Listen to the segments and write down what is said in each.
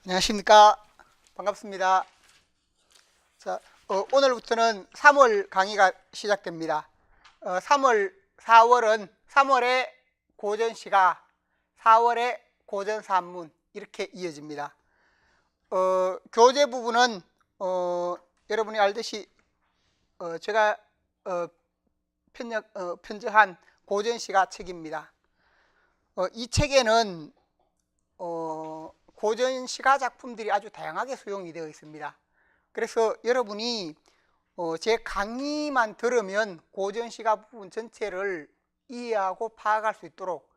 안녕하십니까. 반갑습니다. 자, 오늘부터는 3월 강의가 시작됩니다. 4월은 3월의 고전시가, 4월의 고전산문 이렇게 이어집니다. 교재 부분은 여러분이 알듯이 제가 편저한 고전시가 책입니다. 이 책에는 고전 시가 작품들이 아주 다양하게 수용이 되어 있습니다. 그래서 여러분이 제 강의만 들으면 고전 시가 부분 전체를 이해하고 파악할 수 있도록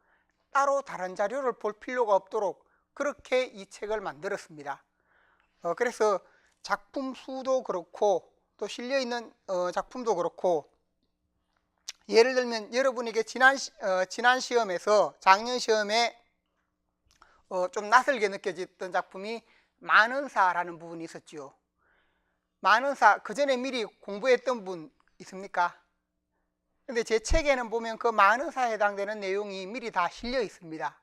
따로 다른 자료를 볼 필요가 없도록 그렇게 이 책을 만들었습니다. 그래서 작품 수도 그렇고 또 실려있는 작품도 그렇고, 예를 들면 여러분에게 지난 시험에서, 작년 시험에 좀 낯설게 느껴졌던 작품이 만은사라는 부분이 있었지요. 만은사 그 전에 미리 공부했던 분 있습니까? 근데 제 책에는 보면 그 만은사에 해당되는 내용이 미리 다 실려 있습니다.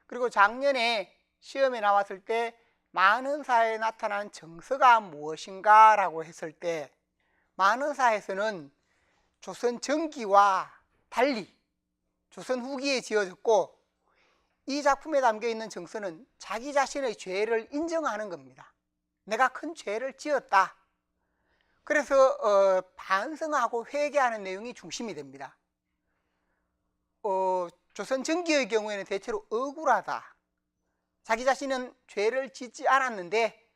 그리고 작년에 시험에 나왔을 때 만은사에 나타난 정서가 무엇인가 라고 했을 때, 만은사에서는 조선 전기와 달리 조선 후기에 지어졌고, 이 작품에 담겨있는 정서는 자기 자신의 죄를 인정하는 겁니다. 내가 큰 죄를 지었다. 그래서 반성하고 회개하는 내용이 중심이 됩니다. 조선 전기의 경우에는 대체로 억울하다, 자기 자신은 죄를 짓지 않았는데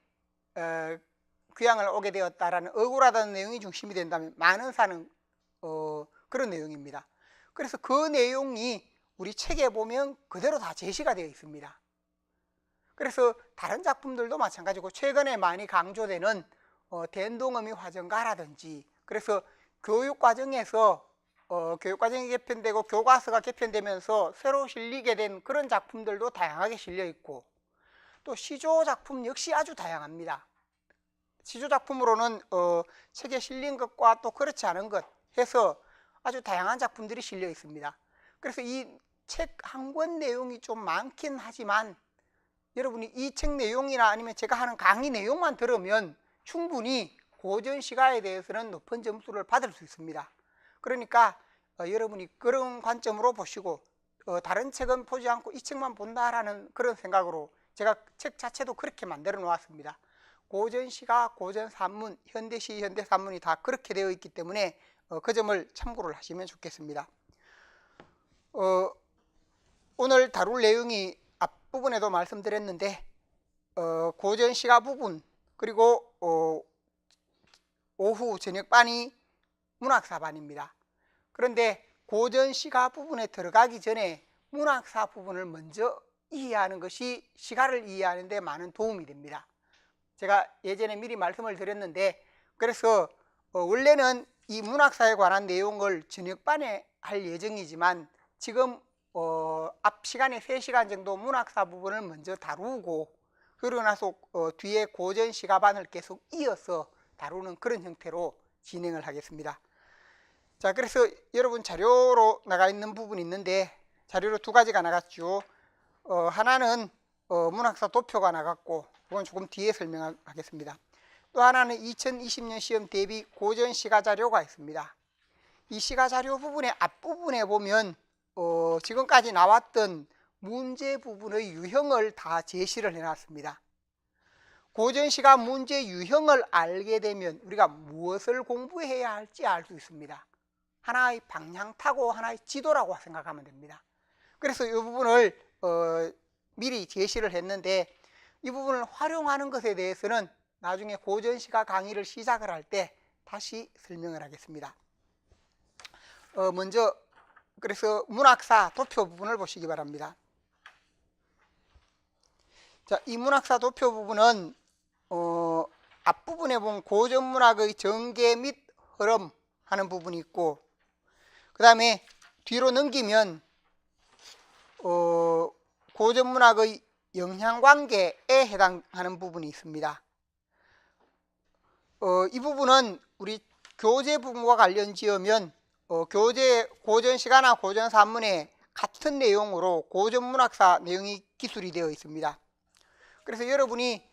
귀양을 오게 되었다라는 억울하다는 내용이 중심이 된다면, 만은사는 그런 내용입니다. 그래서 그 내용이 우리 책에 보면 그대로 다 제시가 되어 있습니다. 그래서 다른 작품들도 마찬가지고, 최근에 많이 강조되는 된동어미 화전가라든지, 그래서 교육과정에서 교육과정이 개편되고 교과서가 개편되면서 새로 실리게 된 그런 작품들도 다양하게 실려 있고, 또 시조 작품 역시 아주 다양합니다. 시조 작품으로는 책에 실린 것과 또 그렇지 않은 것 해서 아주 다양한 작품들이 실려 있습니다. 그래서 이 책 한 권 내용이 좀 많긴 하지만, 여러분이 이 책 내용이나 아니면 제가 하는 강의 내용만 들으면 충분히 고전 시가에 대해서는 높은 점수를 받을 수 있습니다. 그러니까 여러분이 그런 관점으로 보시고 다른 책은 보지 않고 이 책만 본다라는 그런 생각으로 제가 책 자체도 그렇게 만들어 놓았습니다. 고전 시가, 고전 산문, 현대시, 현대 산문이 다 그렇게 되어 있기 때문에 그 점을 참고를 하시면 좋겠습니다. 오늘 다룰 내용이 앞부분에도 말씀드렸는데, 고전 시가 부분, 그리고 오후 저녁반이 문학사반입니다. 그런데 고전 시가 부분에 들어가기 전에 문학사 부분을 먼저 이해하는 것이 시가를 이해하는 데 많은 도움이 됩니다. 제가 예전에 미리 말씀을 드렸는데, 그래서 원래는 이 문학사에 관한 내용을 저녁반에 할 예정이지만, 지금 앞 시간에 3시간 정도 문학사 부분을 먼저 다루고, 그러고 나서 뒤에 고전 시가반을 계속 이어서 다루는 그런 형태로 진행을 하겠습니다. 자, 그래서 여러분 자료로 나가 있는 부분이 있는데, 자료로 두 가지가 나갔죠. 하나는 문학사 도표가 나갔고, 그건 조금 뒤에 설명하겠습니다. 또 하나는 2020년 시험 대비 고전 시가 자료가 있습니다. 이 시가 자료 부분의 앞부분에 보면 지금까지 나왔던 문제 부분의 유형을 다 제시를 해놨습니다. 고전 시가 문제 유형을 알게 되면 우리가 무엇을 공부해야 할지 알 수 있습니다. 하나의 방향타고 하나의 지도라고 생각하면 됩니다. 그래서 이 부분을 미리 제시를 했는데, 이 부분을 활용하는 것에 대해서는 나중에 고전 시가 강의를 시작을 할 때 다시 설명을 하겠습니다. 먼저 그래서 문학사 도표 부분을 보시기 바랍니다. 자, 이 문학사 도표 부분은 앞부분에 보면 고전문학의 전개 및 흐름 하는 부분이 있고, 그 다음에 뒤로 넘기면 고전문학의 영향관계에 해당하는 부분이 있습니다. 이 부분은 우리 교재 부분과 관련 지으면 교재 고전 시가나 고전 산문에 같은 내용으로 고전 문학사 내용이 기술이 되어 있습니다. 그래서 여러분이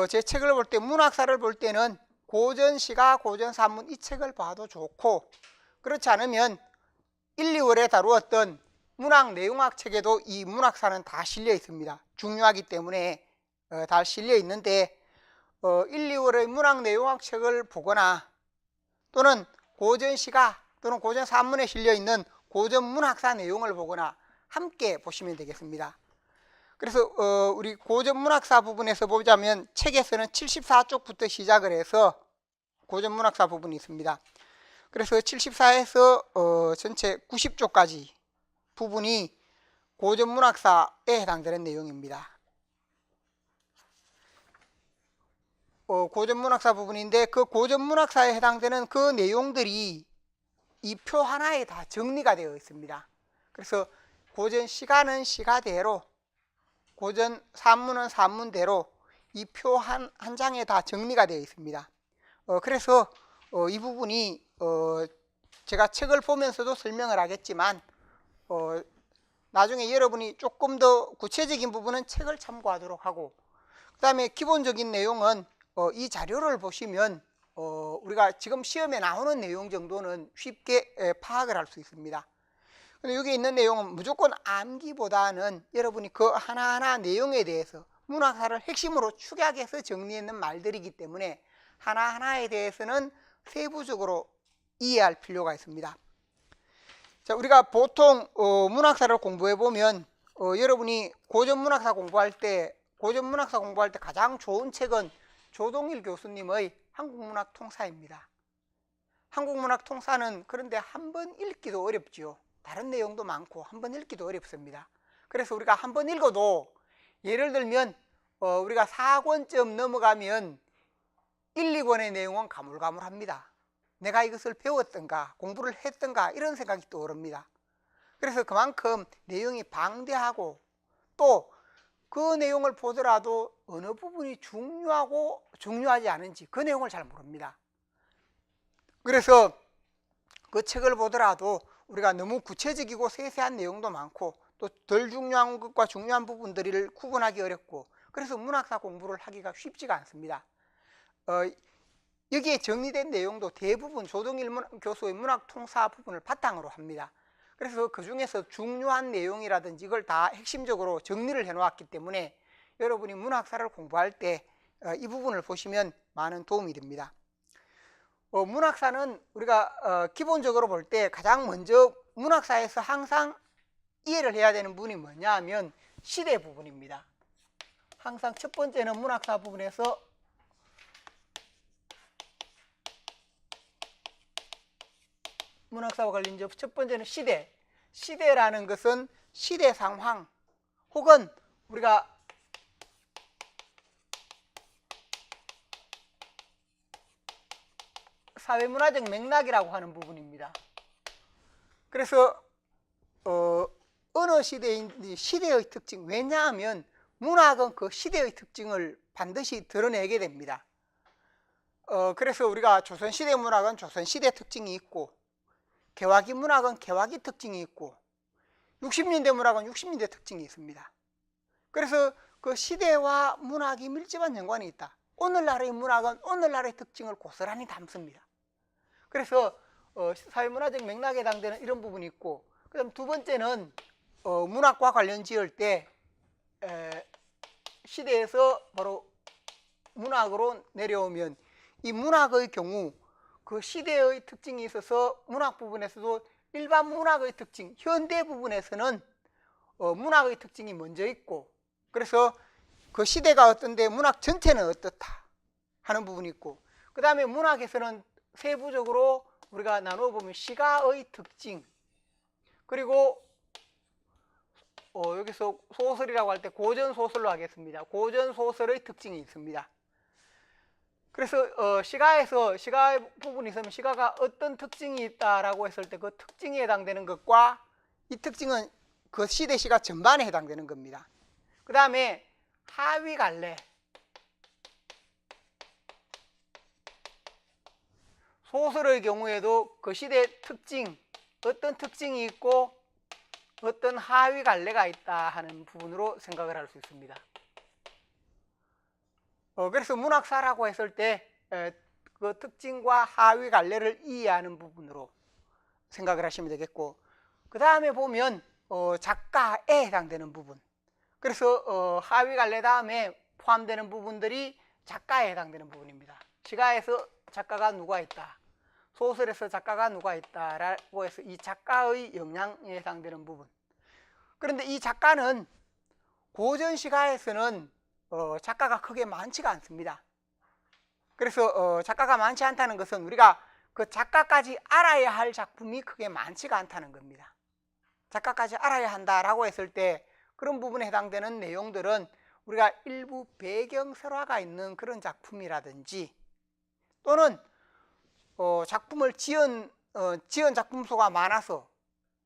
제 책을 볼 때, 문학사를 볼 때는 고전시가, 고전산문 이 책을 봐도 좋고, 그렇지 않으면 1, 2월에 다루었던 문학 내용학 책에도 이 문학사는 다 실려 있습니다. 중요하기 때문에 다 실려 있는데 1, 2월의 문학 내용학 책을 보거나 또는 고전시가 또는 고전산문에 실려 있는 고전문학사 내용을 보거나 함께 보시면 되겠습니다. 그래서 우리 고전문학사 부분에서 보자면 책에서는 74쪽부터 시작을 해서 고전문학사 부분이 있습니다. 그래서 74에서 전체 90쪽까지 부분이 고전문학사에 해당되는 내용입니다. 고전문학사 부분인데 그 고전문학사에 해당되는 그 내용들이 이 표 하나에 다 정리가 되어 있습니다. 그래서 고전 시가는 시가대로, 고전 산문은 산문대로 이 표 한 장에 다 정리가 되어 있습니다. 그래서 이 부분이 제가 책을 보면서도 설명을 하겠지만 나중에 여러분이 조금 더 구체적인 부분은 책을 참고하도록 하고, 그 다음에 기본적인 내용은 이 자료를 보시면 우리가 지금 시험에 나오는 내용 정도는 쉽게 파악을 할 수 있습니다. 근데 여기 있는 내용은 무조건 암기보다는 여러분이 그 하나하나 내용에 대해서 문학사를 핵심으로 축약해서 정리했는 말들이기 때문에 하나하나에 대해서는 세부적으로 이해할 필요가 있습니다. 자, 우리가 보통 문학사를 공부해 보면 여러분이 고전문학사 공부할 때 가장 좋은 책은 조동일 교수님의 한국문학통사입니다. 한국문학통사는 그런데 한번 읽기도 어렵지요. 다른 내용도 많고 한번 읽기도 어렵습니다. 그래서 우리가 한번 읽어도 예를 들면 우리가 4권쯤 넘어가면 1, 2권의 내용은 가물가물합니다. 내가 이것을 배웠던가 공부를 했던가 이런 생각이 떠오릅니다. 그래서 그만큼 내용이 방대하고 또 그 내용을 보더라도 어느 부분이 중요하고 중요하지 않은지 그 내용을 잘 모릅니다. 그래서 그 책을 보더라도 우리가 너무 구체적이고 세세한 내용도 많고 또 덜 중요한 것과 중요한 부분들을 구분하기 어렵고, 그래서 문학사 공부를 하기가 쉽지가 않습니다. 여기에 정리된 내용도 대부분 조동일 교수의 문학통사 부분을 바탕으로 합니다. 그래서 그 중에서 중요한 내용이라든지 이걸 다 핵심적으로 정리를 해 놓았기 때문에 여러분이 문학사를 공부할 때 이 부분을 보시면 많은 도움이 됩니다. 문학사는 우리가 기본적으로 볼 때 가장 먼저 문학사에서 항상 이해를 해야 되는 부분이 뭐냐 하면 시대 부분입니다. 항상 첫 번째는 문학사 부분에서 문학사와 관련 첫 번째는 시대. 시대라는 것은 시대 상황 혹은 우리가 사회문화적 맥락이라고 하는 부분입니다. 그래서 어느 시대인지 시대의 특징, 왜냐하면 문학은 그 시대의 특징을 반드시 드러내게 됩니다. 그래서 우리가 조선시대 문학은 조선시대 특징이 있고, 개화기 문학은 개화기 특징이 있고, 60년대 문학은 60년대 특징이 있습니다. 그래서 그 시대와 문학이 밀접한 연관이 있다. 오늘날의 문학은 오늘날의 특징을 고스란히 담습니다. 그래서 사회문화적 맥락에 해당되는 이런 부분이 있고, 그 다음 두 번째는 문학과 관련 지을 때 시대에서 바로 문학으로 내려오면 이 문학의 경우 그 시대의 특징이 있어서 문학 부분에서도 일반 문학의 특징, 현대 부분에서는 문학의 특징이 먼저 있고, 그래서 그 시대가 어떤데 문학 전체는 어떻다 하는 부분이 있고, 그 다음에 문학에서는 세부적으로 우리가 나누어 보면 시가의 특징, 그리고 여기서 소설이라고 할 때 고전소설로 하겠습니다. 고전소설의 특징이 있습니다. 그래서 시가에서 시가 부분이 있으면 시가가 어떤 특징이 있다라고 했을 때 그 특징에 해당되는 것과 이 특징은 그 시대 시가 전반에 해당되는 겁니다. 그 다음에 하위 갈래, 소설의 경우에도 그 시대 특징, 어떤 특징이 있고 어떤 하위 갈래가 있다 하는 부분으로 생각을 할 수 있습니다. 그래서 문학사라고 했을 때 그 특징과 하위 갈래를 이해하는 부분으로 생각을 하시면 되겠고, 그 다음에 보면 작가에 해당되는 부분. 그래서 하위 갈래 다음에 포함되는 부분들이 작가에 해당되는 부분입니다. 시가에서 작가가 누가 있다, 소설에서 작가가 누가 있다라고 해서 이 작가의 영향에 해당되는 부분. 그런데 이 작가는 고전 시가에서는 작가가 크게 많지가 않습니다. 그래서 작가가 많지 않다는 것은 우리가 그 작가까지 알아야 할 작품이 크게 많지가 않다는 겁니다. 작가까지 알아야 한다라고 했을 때 그런 부분에 해당되는 내용들은 우리가 일부 배경설화가 있는 그런 작품이라든지, 또는 작품을 지은 작품 수가 많아서,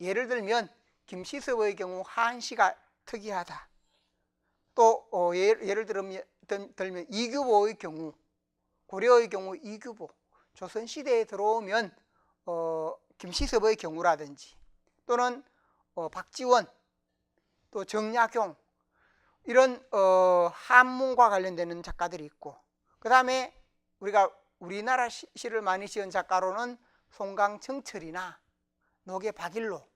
예를 들면 김시섭의 경우 한시가 특이하다, 또 예를 들면 이규보의 경우, 고려의 경우 이규보, 조선시대에 들어오면 김시섭의 경우라든지, 또는 박지원, 또 정약용, 이런 한문과 관련되는 작가들이 있고, 그 다음에 우리가 우리나라 시를 많이 지은 작가로는 송강정철이나 노계 박일로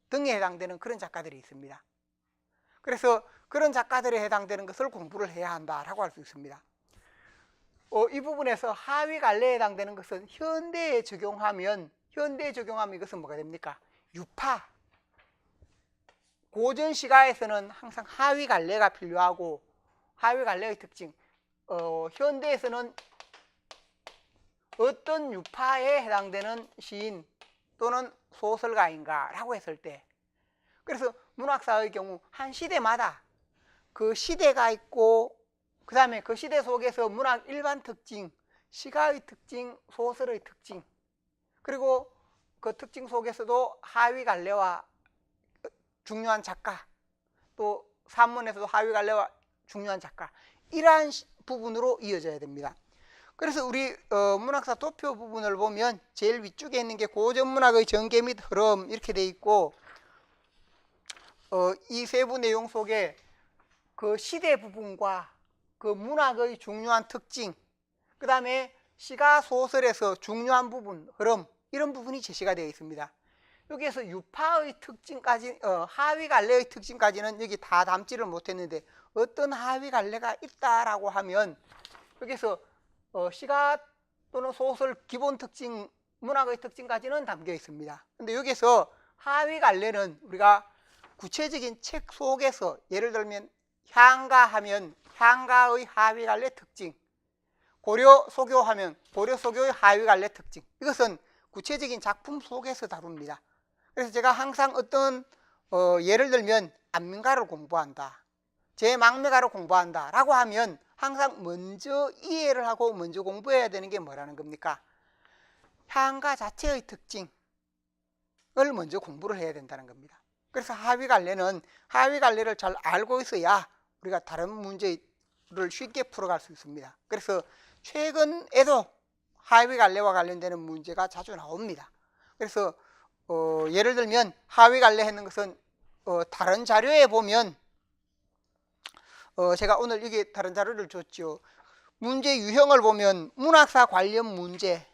등에 해당되는 그런 작가들이 있습니다. 그래서 그런 작가들에 해당되는 것을 공부를 해야 한다라고 할 수 있습니다. 이 부분에서 하위 갈래에 해당되는 것은 현대에 적용하면 이것은 뭐가 됩니까? 유파. 고전 시가에서는 항상 하위 갈래가 필요하고, 하위 갈래의 특징, 현대에서는 어떤 유파에 해당되는 시인 또는 소설가인가라고 했을 때, 그래서 문학사의 경우 한 시대마다 그 시대가 있고, 그 다음에 그 시대 속에서 문학 일반 특징, 시가의 특징, 소설의 특징, 그리고 그 특징 속에서도 하위 갈래와 중요한 작가, 또 산문에서도 하위 갈래와 중요한 작가, 이러한 부분으로 이어져야 됩니다. 그래서 우리 문학사 도표 부분을 보면 제일 위쪽에 있는 게 고전 문학의 전개 및 흐름 이렇게 돼 있고, 이 세부 내용 속에 그 시대 부분과 그 문학의 중요한 특징, 그 다음에 시가 소설에서 중요한 부분, 흐름, 이런 부분이 제시가 되어 있습니다. 여기에서 유파의 특징까지, 하위 갈래의 특징까지는 여기 다 담지를 못했는데, 어떤 하위 갈래가 있다라고 하면 여기서 시가 또는 소설 기본 특징, 문학의 특징까지는 담겨 있습니다. 근데 여기서 하위 갈래는 우리가 구체적인 책 속에서, 예를 들면 향가 하면 향가의 하위 갈래 특징, 고려 소교 하면 고려 소교의 하위 갈래 특징, 이것은 구체적인 작품 속에서 다룹니다. 그래서 제가 항상 어떤 예를 들면 안민가를 공부한다, 제망매가를 공부한다 라고 하면 항상 먼저 이해를 하고 먼저 공부해야 되는 게 뭐라는 겁니까? 향가 자체의 특징을 먼저 공부를 해야 된다는 겁니다. 그래서 하위 갈래를 잘 알고 있어야 우리가 다른 문제를 쉽게 풀어갈 수 있습니다. 그래서 최근에도 하위 갈래와 관련되는 문제가 자주 나옵니다. 그래서 예를 들면 하위 갈래 했는 것은 다른 자료에 보면, 제가 오늘 여기 다른 자료를 줬죠. 문제 유형을 보면 문학사 관련 문제,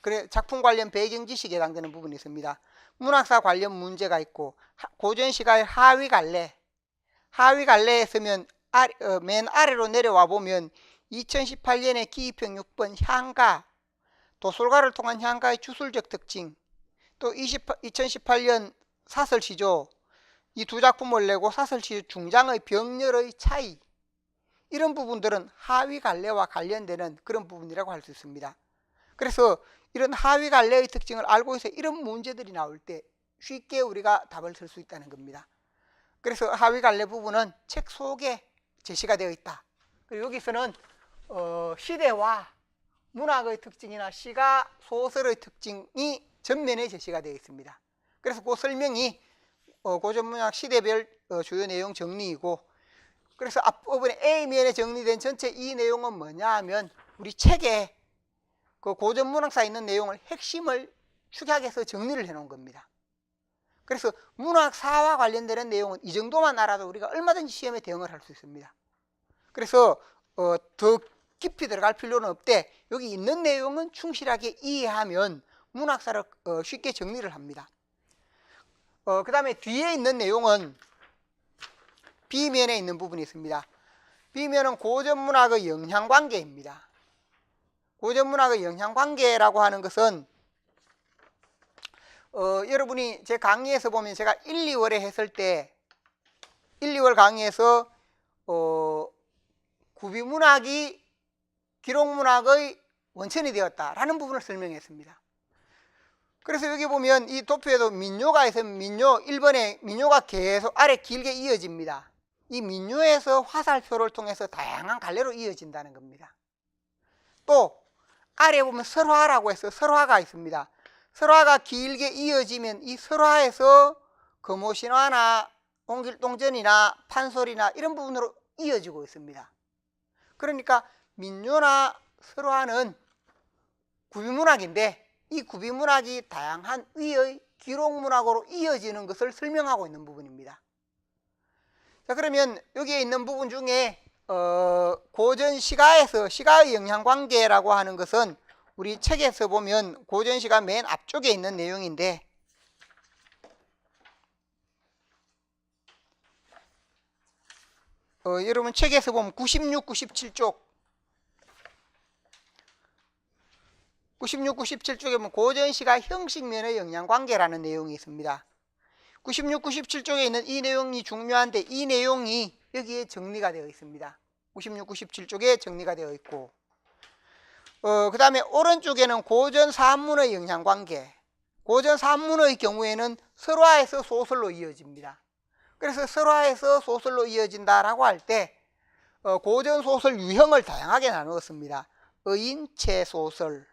그래 작품 관련 배경 지식에 해당되는 부분이 있습니다. 문학사 관련 문제가 있고, 고전 시가의 하위 갈래에 쓰면 맨 아래로 내려와 보면 2018년에 기입형 6번 향가, 도솔가를 통한 향가의 주술적 특징, 또 2018년 사설시조, 이 두 작품을 내고 사설시조 중장의 병렬의 차이, 이런 부분들은 하위 갈래와 관련되는 그런 부분이라고 할 수 있습니다. 그래서 이런 하위 갈래의 특징을 알고 있어 이런 문제들이 나올 때 쉽게 우리가 답을 쓸 수 있다는 겁니다. 그래서 하위 갈래 부분은 책 속에 제시가 되어 있다. 그리고 여기서는 시대와 문학의 특징이나 시가 소설의 특징이 전면에 제시가 되어 있습니다. 그래서 그 설명이 고전 문학 시대별 주요 내용 정리이고, 그래서 앞부분에 A면에 정리된 전체 이 내용은 뭐냐 하면 우리 책에 그 고전 문학사에 있는 내용을 핵심을 축약해서 정리를 해 놓은 겁니다. 그래서 문학사와 관련되는 내용은 이 정도만 알아도 우리가 얼마든지 시험에 대응을 할 수 있습니다. 그래서 더 깊이 들어갈 필요는 없대. 여기 있는 내용은 충실하게 이해하면 문학사를 쉽게 정리를 합니다. 그 다음에 뒤에 있는 내용은 B면에 있는 부분이 있습니다. B면은 고전문학의 영향관계입니다. 고전문학의 영향관계라고 하는 것은 여러분이 제 강의에서 보면 제가 1, 2월에 했을 때 1, 2월 강의에서 구비문학이 기록문학의 원천이 되었다라는 부분을 설명했습니다. 그래서 여기 보면 이 도표에도 민요가 있으면 민요 1번에 민요가 계속 아래 길게 이어집니다. 이 민요에서 화살표를 통해서 다양한 갈래로 이어진다는 겁니다. 또 아래 보면 설화라고 해서 설화가 있습니다. 설화가 길게 이어지면 이 설화에서 금오신화나 옹길동전이나 판소리나 이런 부분으로 이어지고 있습니다. 그러니까 민요나 설화는 구비문학인데 이 구비문학이 다양한 위의 기록문학으로 이어지는 것을 설명하고 있는 부분입니다. 자, 그러면 여기에 있는 부분 중에 고전시가에서 시가의 영향관계라고 하는 것은 우리 책에서 보면 고전시가 맨 앞쪽에 있는 내용인데 여러분 책에서 보면 96, 97쪽 96, 97쪽에 보면 고전시가 형식면의 영향관계라는 내용이 있습니다. 96, 97쪽에 있는 이 내용이 중요한데 이 내용이 여기에 정리가 되어 있습니다. 96, 97쪽에 정리가 되어 있고 그 다음에 오른쪽에는 고전산문의 영향관계. 고전산문의 경우에는 설화에서 소설로 이어집니다. 그래서 설화에서 소설로 이어진다라고 할 때 고전소설 유형을 다양하게 나누었습니다. 의인체 소설,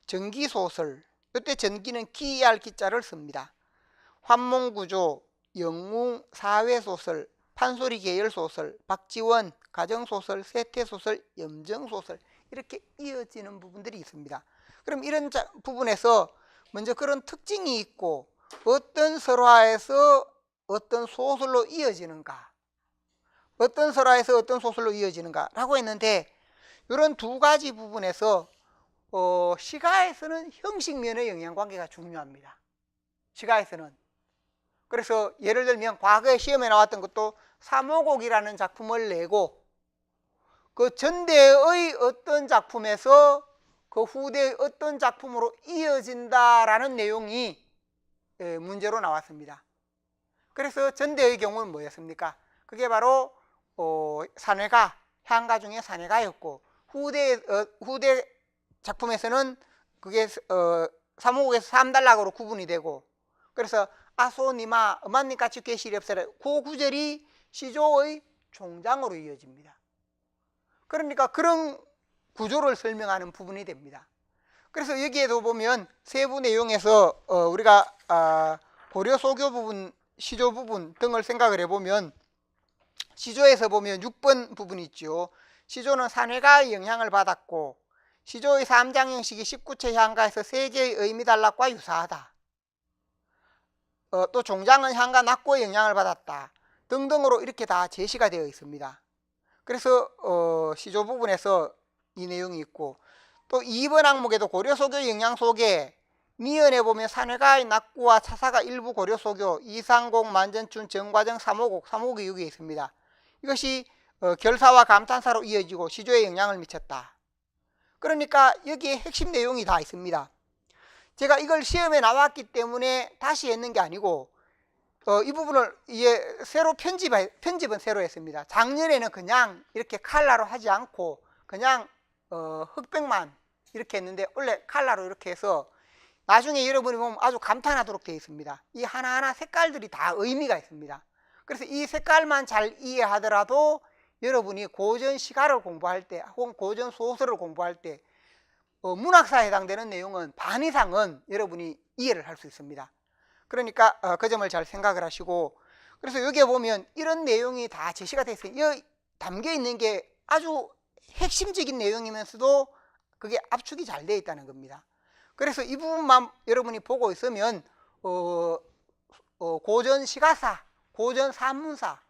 전기소설, 이때 전기는 기이할 기자를 씁니다. 환몽구조, 영웅, 사회소설, 판소리 계열소설, 박지원, 가정소설, 세태소설, 염정소설 이렇게 이어지는 부분들이 있습니다. 그럼 이런 부분에서 먼저 그런 특징이 있고 어떤 설화에서 어떤 소설로 이어지는가, 어떤 설화에서 어떤 소설로 이어지는가 라고 했는데 이런 두 가지 부분에서 시가에서는 형식면의 영향관계가 중요합니다. 시가에서는. 그래서 예를 들면 과거에 시험에 나왔던 것도 삼오곡이라는 작품을 내고 그 전대의 어떤 작품에서 그 후대의 어떤 작품으로 이어진다라는 내용이 문제로 나왔습니다. 그래서 전대의 경우는 뭐였습니까? 그게 바로 산해가, 향가 중에 산해가였고 후대 작품에서는 그게 삼오곡에서 삼단락으로 구분이 되고 그래서 아소니마 어만니까치 계시리 없어라 그 구절이 시조의 종장으로 이어집니다. 그러니까 그런 구조를 설명하는 부분이 됩니다. 그래서 여기에도 보면 세부 내용에서 우리가 고려 소교 부분, 시조 부분 등을 생각을 해보면 시조에서 보면 6번 부분이 있죠. 시조는 산해가의 영향을 받았고 시조의 3장 형식이 19채 향가에서 3개의 의미단락과 유사하다. 또 종장은 향가 낙고의 영향을 받았다. 등등으로 이렇게 다 제시가 되어 있습니다. 그래서 시조 부분에서 이 내용이 있고 또 2번 항목에도 고려소교 영향 속에 미연에 보면 산해가의 낙구와 차사가 일부 고려소교, 이상곡, 만전춘, 정과정, 삼오곡이 여기에 있습니다. 이것이 결사와 감탄사로 이어지고 시조에 영향을 미쳤다. 그러니까 여기에 핵심 내용이 다 있습니다. 제가 이걸 시험에 나왔기 때문에 다시 했는 게 아니고 이 부분을 새로 편집은 새로 했습니다. 작년에는 그냥 이렇게 칼라로 하지 않고 그냥 흑백만 이렇게 했는데 원래 칼라로 이렇게 해서 나중에 여러분이 보면 아주 감탄하도록 되어 있습니다. 이 하나하나 색깔들이 다 의미가 있습니다. 그래서 이 색깔만 잘 이해하더라도 여러분이 고전 시가를 공부할 때 혹은 고전 소설을 공부할 때 문학사에 해당되는 내용은 반 이상은 여러분이 이해를 할 수 있습니다. 그러니까 그 점을 잘 생각을 하시고 그래서 여기에 보면 이런 내용이 다 제시가 되어 있어요. 여기 담겨 있는 게 아주 핵심적인 내용이면서도 그게 압축이 잘 되어 있다는 겁니다. 그래서 이 부분만 여러분이 보고 있으면 고전 시가사, 고전 산문사,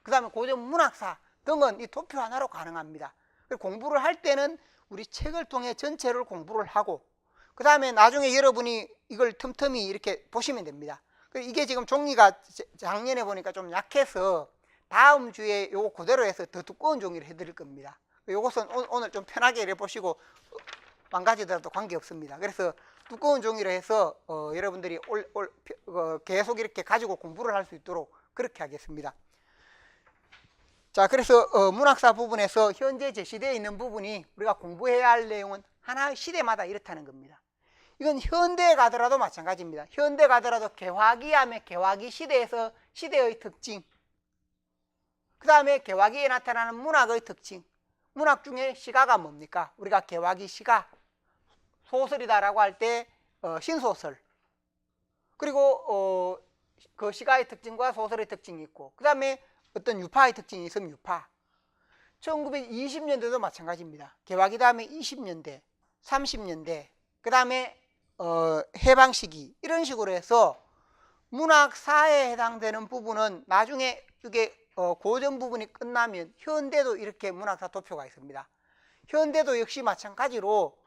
그 다음에 고전 문학사 등은 이 도표 하나로 가능합니다. 공부를 할 때는 우리 책을 통해 전체를 공부를 하고 그 다음에 나중에 여러분이 이걸 틈틈이 이렇게 보시면 됩니다. 이게 지금 종이가 작년에 보니까 좀 약해서 다음 주에 요거 그대로 해서 더 두꺼운 종이를 해드릴 겁니다. 요것은 오늘 좀 편하게 이래 보시고 망가지더라도 관계없습니다. 그래서 두꺼운 종이로 해서 여러분들이 계속 이렇게 가지고 공부를 할 수 있도록 그렇게 하겠습니다. 자, 그래서 문학사 부분에서 현재 제시되어 있는 부분이 우리가 공부해야 할 내용은 하나의 시대마다 이렇다는 겁니다. 이건 현대에 가더라도 마찬가지입니다. 현대 가더라도 개화기하면 개화기 시대에서 시대의 특징, 그 다음에 개화기에 나타나는 문학의 특징, 문학 중에 시가가 뭡니까? 우리가 개화기 시가, 소설이다라고 할 때 신소설, 그리고 그 시가의 특징과 소설의 특징이 있고 그 다음에 어떤 유파의 특징이 있으면 유파. 1920년대도 마찬가지입니다. 개화기 다음에 20년대, 30년대, 그 다음에 해방 시기, 이런 식으로 해서 문학사에 해당되는 부분은 나중에 이게 고전 부분이 끝나면 현대도 이렇게 문학사 도표가 있습니다. 현대도 역시 마찬가지로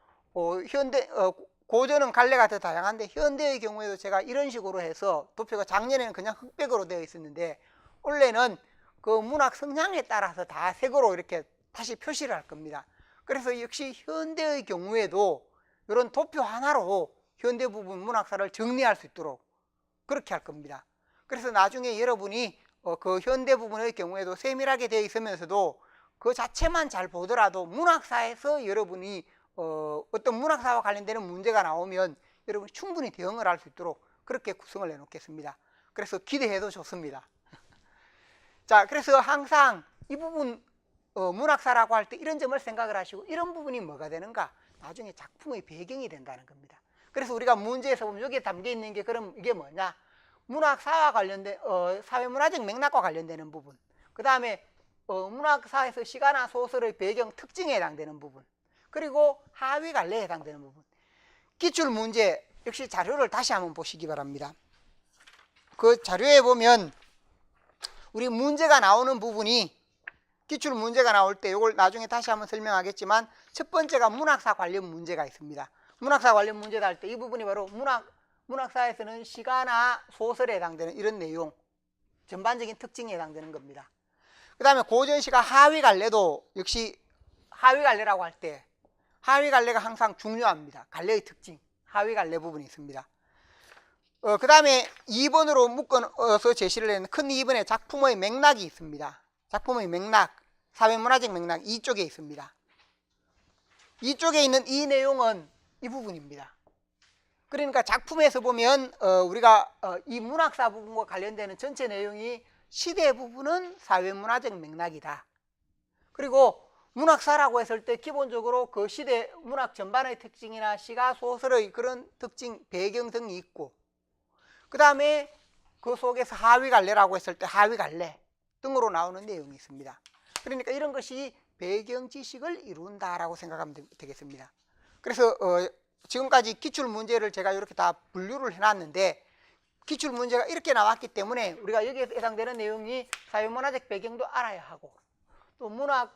고전은 갈래가 더 다양한데 현대의 경우에도 제가 이런 식으로 해서 도표가 작년에는 그냥 흑백으로 되어 있었는데 올해는 그 문학 성향에 따라서 다 색으로 이렇게 다시 표시를 할 겁니다. 그래서 역시 현대의 경우에도 이런 도표 하나로 현대 부분 문학사를 정리할 수 있도록 그렇게 할 겁니다. 그래서 나중에 여러분이 그 현대 부분의 경우에도 세밀하게 되어 있으면서도 그 자체만 잘 보더라도 문학사에서 여러분이 어떤 문학사와 관련되는 문제가 나오면 여러분이 충분히 대응을 할 수 있도록 그렇게 구성을 해놓겠습니다. 그래서 기대해도 좋습니다. 자, 그래서 항상 이 부분 문학사라고 할 때 이런 점을 생각을 하시고 이런 부분이 뭐가 되는가? 나중에 작품의 배경이 된다는 겁니다. 그래서 우리가 문제에서 보면 여기에 담겨 있는 게 그럼 이게 뭐냐? 문학사와 관련된 사회문화적 맥락과 관련되는 부분, 그 다음에 문학사에서 시가나 소설의 배경 특징에 해당되는 부분, 그리고 하위 갈래에 해당되는 부분. 기출 문제 역시 자료를 다시 한번 보시기 바랍니다. 그 자료에 보면 우리 문제가 나오는 부분이 기출 문제가 나올 때 이걸 나중에 다시 한번 설명하겠지만 첫 번째가 문학사 관련 문제가 있습니다. 문학사 관련 문제다 할 때 이 부분이 바로 문학사에서는 시가나 소설에 해당되는 이런 내용, 전반적인 특징에 해당되는 겁니다. 그 다음에 고전시가 하위 갈래도 역시 하위 갈래라고 할 때 하위 갈래가 항상 중요합니다. 갈래의 특징, 하위 갈래 부분이 있습니다. 그 다음에 2번으로 묶어서 제시를 했는 큰 2번에 작품의 맥락이 있습니다. 작품의 맥락, 사회문화적 맥락 이쪽에 있습니다. 이쪽에 있는 이 내용은 이 부분입니다. 그러니까 작품에서 보면 우리가 이 문학사 부분과 관련되는 전체 내용이 시대 부분은 사회문화적 맥락이다. 그리고 문학사라고 했을 때 기본적으로 그 시대 문학 전반의 특징이나 시가 소설의 그런 특징, 배경 등이 있고 그 다음에 그 속에서 하위 갈래라고 했을 때 하위 갈래 등으로 나오는 내용이 있습니다. 그러니까 이런 것이 배경 지식을 이룬다라고 생각하면 되겠습니다. 그래서 지금까지 기출 문제를 제가 이렇게 다 분류를 해놨는데 기출 문제가 이렇게 나왔기 때문에 우리가 여기에 해당되는 내용이 사회문화적 배경도 알아야 하고 또 문학,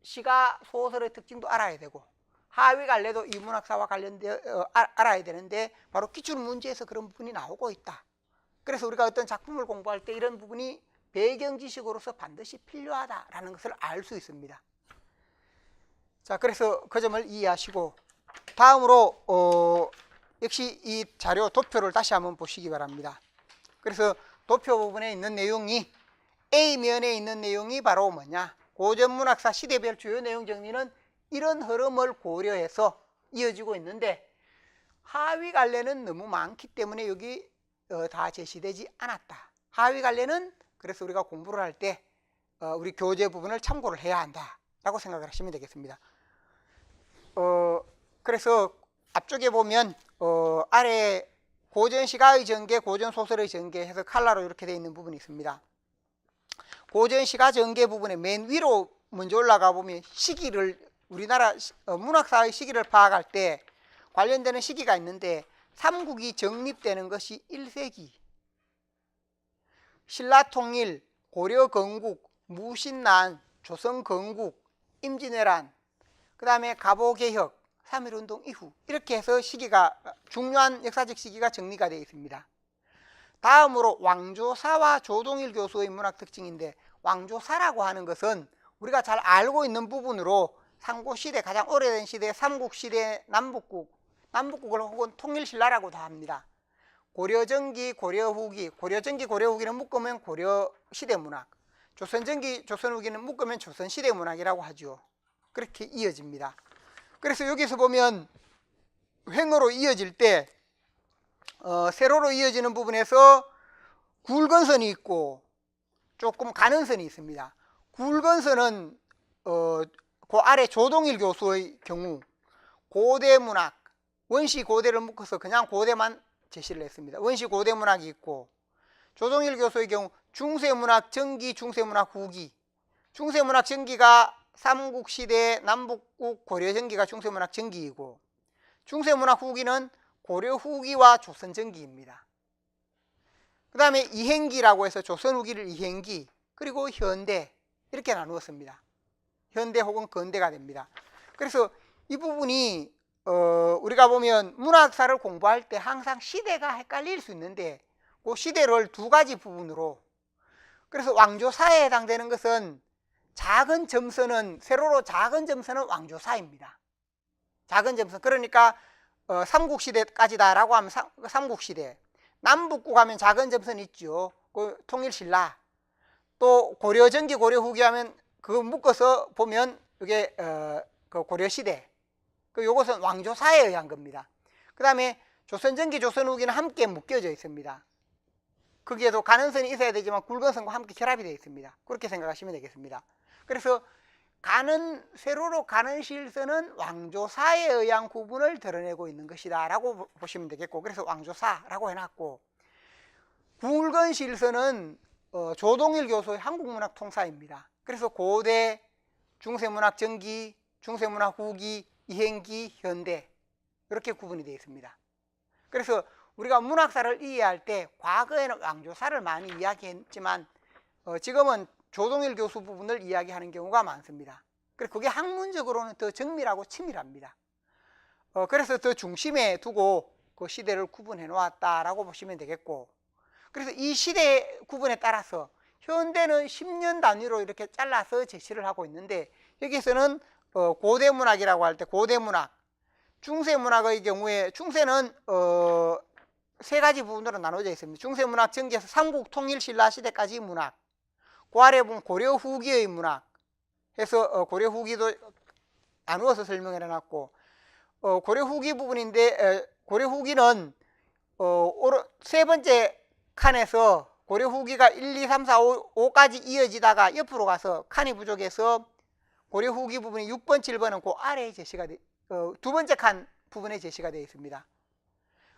시가, 소설의 특징도 알아야 되고 하위 갈래도 이 문학사와 관련되어 알아야 되는데 바로 기출 문제에서 그런 부분이 나오고 있다. 그래서 우리가 어떤 작품을 공부할 때 이런 부분이 배경 지식으로서 반드시 필요하다라는 것을 알 수 있습니다. 자, 그래서 그 점을 이해하시고 다음으로 역시 이 자료 도표를 다시 한번 보시기 바랍니다. 그래서 도표 부분에 있는 내용이 A면에 있는 내용이 바로 뭐냐? 고전문학사 시대별 주요 내용 정리는 이런 흐름을 고려해서 이어지고 있는데 하위 갈래는 너무 많기 때문에 여기 다 제시되지 않았다. 하위 갈래는 그래서 우리가 공부를 할 때 우리 교재 부분을 참고를 해야 한다라고 생각을 하시면 되겠습니다. 그래서 앞쪽에 보면 아래 고전시가의 전개, 고전소설의 전개 해서 칼라로 이렇게 되어 있는 부분이 있습니다. 고전시가 전개 부분에 맨 위로 먼저 올라가 보면 시기를 우리나라 문학사의 시기를 파악할 때 관련되는 시기가 있는데 삼국이 정립되는 것이 1세기, 신라통일, 고려건국, 무신난, 조선건국, 임진왜란, 그 다음에 갑오개혁, 3.1운동 이후 이렇게 해서 시기가 중요한 역사적 시기가 정리가 되어 있습니다. 다음으로 왕조사와 조동일 교수의 문학 특징인데, 왕조사라고 하는 것은 우리가 잘 알고 있는 부분으로 삼국시대, 가장 오래된 시대 삼국시대 남북국을 혹은 통일신라라고도 합니다. 고려전기, 고려후기, 고려전기, 고려후기는 묶으면 고려시대 문학, 조선전기, 조선후기는 묶으면 조선시대 문학이라고 하죠. 그렇게 이어집니다. 그래서 여기서 보면 횡으로 이어질 때 세로로 이어지는 부분에서 굵은 선이 있고 조금 가는 선이 있습니다. 굵은 선은 그 아래 조동일 교수의 경우 고대문학, 원시 고대를 묶어서 그냥 고대만 제시를 했습니다. 원시 고대 문학이 있고, 조동일 교수의 경우 중세문학 전기, 중세문학 후기, 중세문학 전기가 삼국시대 남북국 고려전기가 중세문학 전기이고, 중세문학 후기는 고려후기와 조선전기입니다. 그 다음에 이행기라고 해서 조선후기를 이행기, 그리고 현대 이렇게 나누었습니다. 현대 혹은 근대가 됩니다. 그래서 이 부분이 우리가 보면 문학사를 공부할 때 항상 시대가 헷갈릴 수 있는데, 그 시대를 두 가지 부분으로, 그래서 왕조사에 해당되는 것은 작은 점선은, 세로로 작은 점선은 왕조사입니다. 작은 점선, 그러니까 삼국시대까지다 라고 하면 삼국시대, 남북국 하면 작은 점선 있죠. 그 통일신라, 또 고려전기, 고려후기 하면 그거 묶어서 보면 이게 그 고려시대, 요것은 왕조사에 의한 겁니다. 그 다음에 조선전기, 조선후기는 함께 묶여져 있습니다. 거기에도 가는 선이 있어야 되지만 굵은 선과 함께 결합이 되어 있습니다. 그렇게 생각하시면 되겠습니다. 그래서 세로로 가는 실선은 왕조사에 의한 구분을 드러내고 있는 것이다 라고 보시면 되겠고, 그래서 왕조사라고 해놨고, 굵은 실선은 조동일 교수의 한국문학 통사입니다. 그래서 고대, 중세문학 전기, 중세문학 후기, 이행기, 현대 이렇게 구분이 되어 있습니다. 그래서 우리가 문학사를 이해할 때 과거에는 왕조사를 많이 이야기했지만 지금은 조동일 교수 부분을 이야기하는 경우가 많습니다. 그래서 그게 학문적으로는 더 정밀하고 치밀합니다. 그래서 더 중심에 두고 그 시대를 구분해 놓았다라고 보시면 되겠고, 그래서 이 시대 구분에 따라서 현대는 10년 단위로 이렇게 잘라서 제시를 하고 있는데, 여기서는 고대문학이라고 할 때 고대문학, 중세문학의 경우에 중세는 세 가지 부분으로 나눠져 있습니다. 중세문학 전기에서 삼국통일신라 시대까지 문학, 그 아래 보면 고려 후기의 문학 해서 고려 후기도 나누어서 설명을 해놨고, 고려 후기 부분인데 고려 후기는 세 번째 칸에서 고려 후기가 1, 2, 3, 4, 5까지 이어지다가 옆으로 가서 칸이 부족해서 고려 후기 부분이 6번, 7번은 그 아래에 제시가 두 번째 칸 부분에 제시가 되어 있습니다.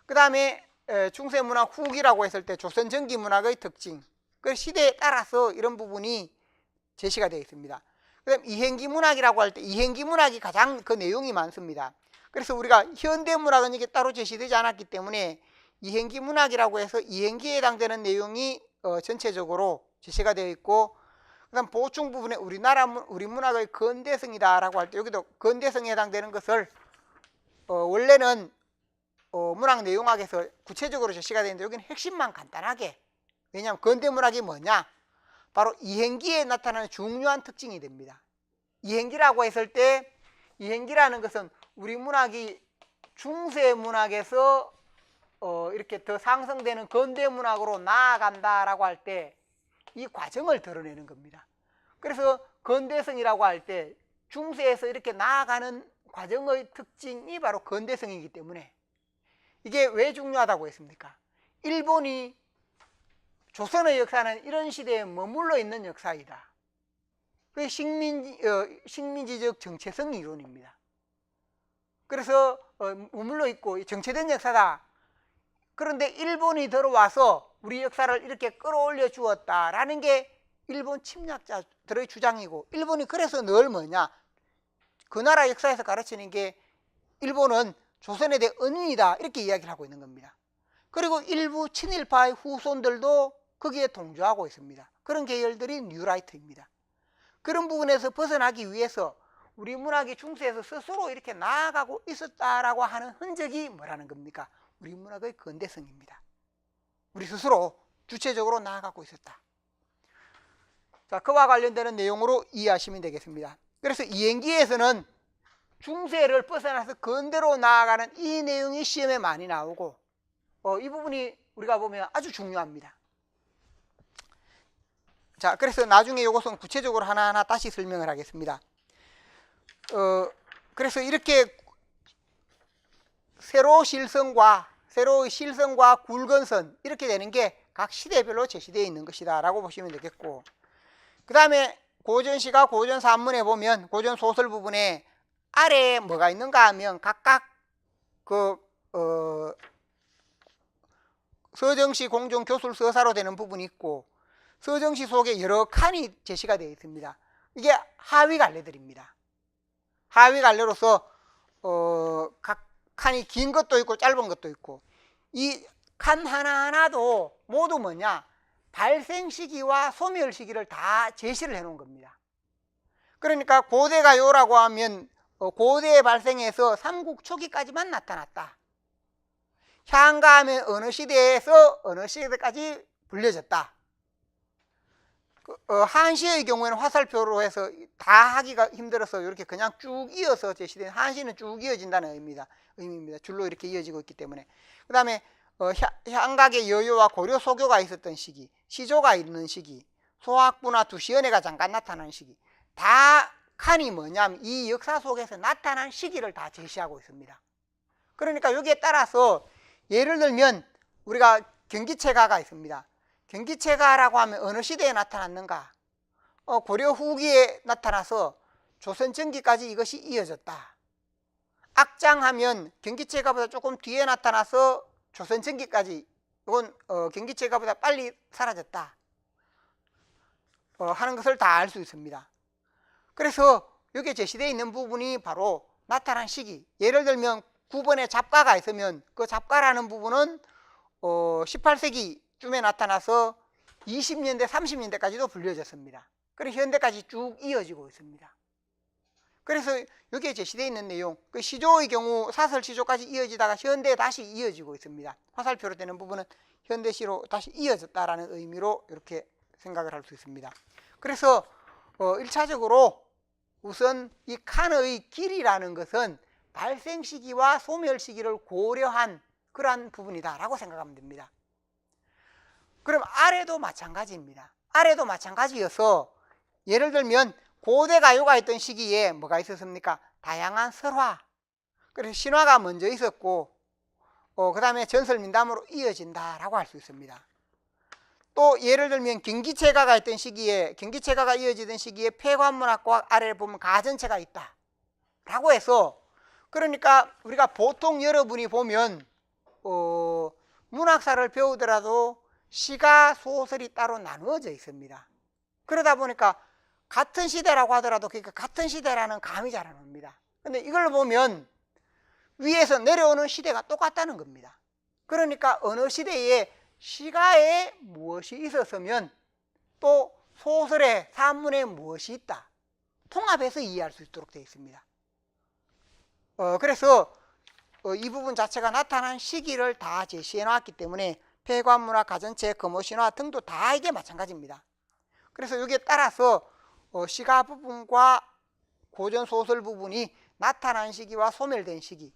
그 다음에 중세문학 후기라고 했을 때 조선전기 문학의 특징, 그 시대에 따라서 이런 부분이 제시가 되어 있습니다. 그 다음 이행기 문학이라고 할 때 이행기 문학이 가장 그 내용이 많습니다. 그래서 우리가 현대 문학은 이게 따로 제시되지 않았기 때문에 이행기 문학이라고 해서 이행기에 해당되는 내용이 전체적으로 제시가 되어 있고, 그 다음 보충 부분에 우리 문학의 근대성이다 라고 할 때 여기도 근대성에 해당되는 것을 원래는 문학 내용학에서 구체적으로 제시가 되는데 여기는 핵심만 간단하게, 왜냐하면 근대문학이 뭐냐, 바로 이행기에 나타나는 중요한 특징이 됩니다. 이행기라고 했을 때, 이행기라는 것은 우리 문학이 중세문학에서 이렇게 더 상승되는 근대문학으로 나아간다라고 할 때 이 과정을 드러내는 겁니다. 그래서 근대성이라고 할 때 중세에서 이렇게 나아가는 과정의 특징이 바로 근대성이기 때문에, 이게 왜 중요하다고 했습니까? 일본이 조선의 역사는 이런 시대에 머물러 있는 역사이다. 그게 식민지적 정체성 이론입니다. 그래서 머물러 있고 정체된 역사다. 그런데 일본이 들어와서 우리 역사를 이렇게 끌어올려 주었다라는 게 일본 침략자들의 주장이고, 일본이 그래서 늘 뭐냐, 그 나라 역사에서 가르치는 게 일본은 조선에 대해 은인이다 이렇게 이야기를 하고 있는 겁니다. 그리고 일부 친일파의 후손들도 거기에 동조하고 있습니다. 그런 계열들이 뉴라이트입니다. 그런 부분에서 벗어나기 위해서 우리 문학이 중세에서 스스로 이렇게 나아가고 있었다라고 하는 흔적이 뭐라는 겁니까? 우리 문학의 근대성입니다. 우리 스스로 주체적으로 나아가고 있었다. 자, 그와 관련되는 내용으로 이해하시면 되겠습니다. 그래서 이행기에서는 중세를 벗어나서 근대로 나아가는 이 내용이 시험에 많이 나오고 이 부분이 우리가 보면 아주 중요합니다. 자, 그래서 나중에 이것은 구체적으로 하나하나 다시 설명을 하겠습니다. 그래서 이렇게 세로의 실선과 굵은 선 이렇게 되는 게 각 시대별로 제시되어 있는 것이다 라고 보시면 되겠고, 그 다음에 고전시가 고전 산문에 보면 고전 소설 부분에 아래에 뭐가 있는가 하면 각각 서정시, 공정, 교술, 서사로 되는 부분이 있고 서정시 속에 여러 칸이 제시가 되어 있습니다. 이게 하위 갈래들입니다. 하위 갈래로서 각 칸이 긴 것도 있고 짧은 것도 있고, 이 칸 하나하나도 모두 뭐냐, 발생 시기와 소멸 시기를 다 제시를 해 놓은 겁니다. 그러니까 고대가요라고 하면 고대에 발생해서 삼국 초기까지만 나타났다. 향가하면 어느 시대에서 어느 시대까지 불려졌다. 한시의 경우에는 화살표로 해서 다 하기가 힘들어서 이렇게 그냥 쭉 이어서 제시된, 한시는 쭉 이어진다는 의미입니다. 줄로 이렇게 이어지고 있기 때문에. 그 다음에 향각의 여요와 고려 소교가 있었던 시기, 시조가 있는 시기, 소학부나 두시연회가 잠깐 나타나는 시기, 다 칸이 뭐냐면 이 역사 속에서 나타난 시기를 다 제시하고 있습니다. 그러니까 여기에 따라서 예를 들면 우리가 경기체가가 있습니다. 경기체가라고 하면 어느 시대에 나타났는가? 고려 후기에 나타나서 조선 전기까지 이것이 이어졌다. 악장하면 경기체가보다 조금 뒤에 나타나서 조선 전기까지, 이건 경기체가보다 빨리 사라졌다 하는 것을 다 알 수 있습니다. 그래서 여기에 제시되어 있는 부분이 바로 나타난 시기, 예를 들면 9번에 잡가가 있으면 그 잡가라는 부분은 18세기쯤에 나타나서 20년대 30년대까지도 불려졌습니다. 그리고 현대까지 쭉 이어지고 있습니다. 그래서 여기에 제시되어 있는 내용, 그 시조의 경우 사설 시조까지 이어지다가 현대에 다시 이어지고 있습니다. 화살표로 되는 부분은 현대시로 다시 이어졌다라는 의미로 이렇게 생각을 할 수 있습니다. 그래서 1차적으로 우선 이 칸의 길이라는 것은 발생 시기와 소멸 시기를 고려한 그러한 부분이다라고 생각하면 됩니다. 그럼 아래도 마찬가지입니다. 아래도 마찬가지여서 예를 들면 고대 가요가 있던 시기에 뭐가 있었습니까? 다양한 설화, 그래서 신화가 먼저 있었고 그 다음에 전설민담으로 이어진다라고 할 수 있습니다. 또 예를 들면 경기체가가 있던 시기에, 경기체가가 이어지던 시기에 폐관문학과 아래를 보면 가전체가 있다 라고 해서, 그러니까 우리가 보통 여러분이 보면 문학사를 배우더라도 시가 소설이 따로 나누어져 있습니다. 그러다 보니까 같은 시대라고 하더라도 그러니까 같은 시대라는 감이 잘 안 옵니다. 근데 이걸 보면 위에서 내려오는 시대가 똑같다는 겁니다. 그러니까 어느 시대에 시가에 무엇이 있었으면 또 소설에 산문에 무엇이 있다, 통합해서 이해할 수 있도록 되어 있습니다. 그래서 이 부분 자체가 나타난 시기를 다 제시해 놨기 때문에 폐관문학, 가전체, 금오신화 등도 다 이게 마찬가지입니다. 그래서 여기에 따라서 시가 부분과 고전 소설 부분이 나타난 시기와 소멸된 시기,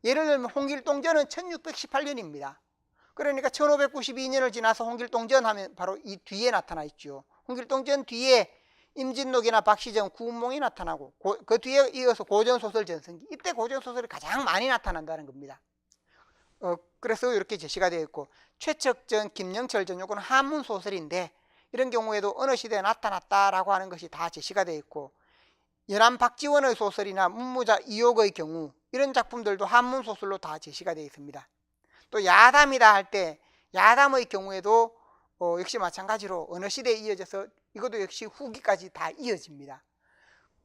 예를 들면 홍길동전은 1618년입니다. 그러니까 1592년을 지나서 홍길동전 하면 바로 이 뒤에 나타나 있죠. 홍길동전 뒤에 임진록이나 박시정, 구운몽이 나타나고 그 뒤에 이어서 고전소설 전성기, 이때 고전소설이 가장 많이 나타난다는 겁니다. 그래서 이렇게 제시가 되어 있고, 최척전, 김영철전, 요건 한문 소설인데 이런 경우에도 어느 시대에 나타났다라고 하는 것이 다 제시가 되어 있고, 연암 박지원의 소설이나 문무자 이옥의 경우 이런 작품들도 한문 소설로 다 제시가 되어 있습니다. 또 야담이다 할 때 야담의 경우에도 역시 마찬가지로 어느 시대에 이어져서 이것도 역시 후기까지 다 이어집니다.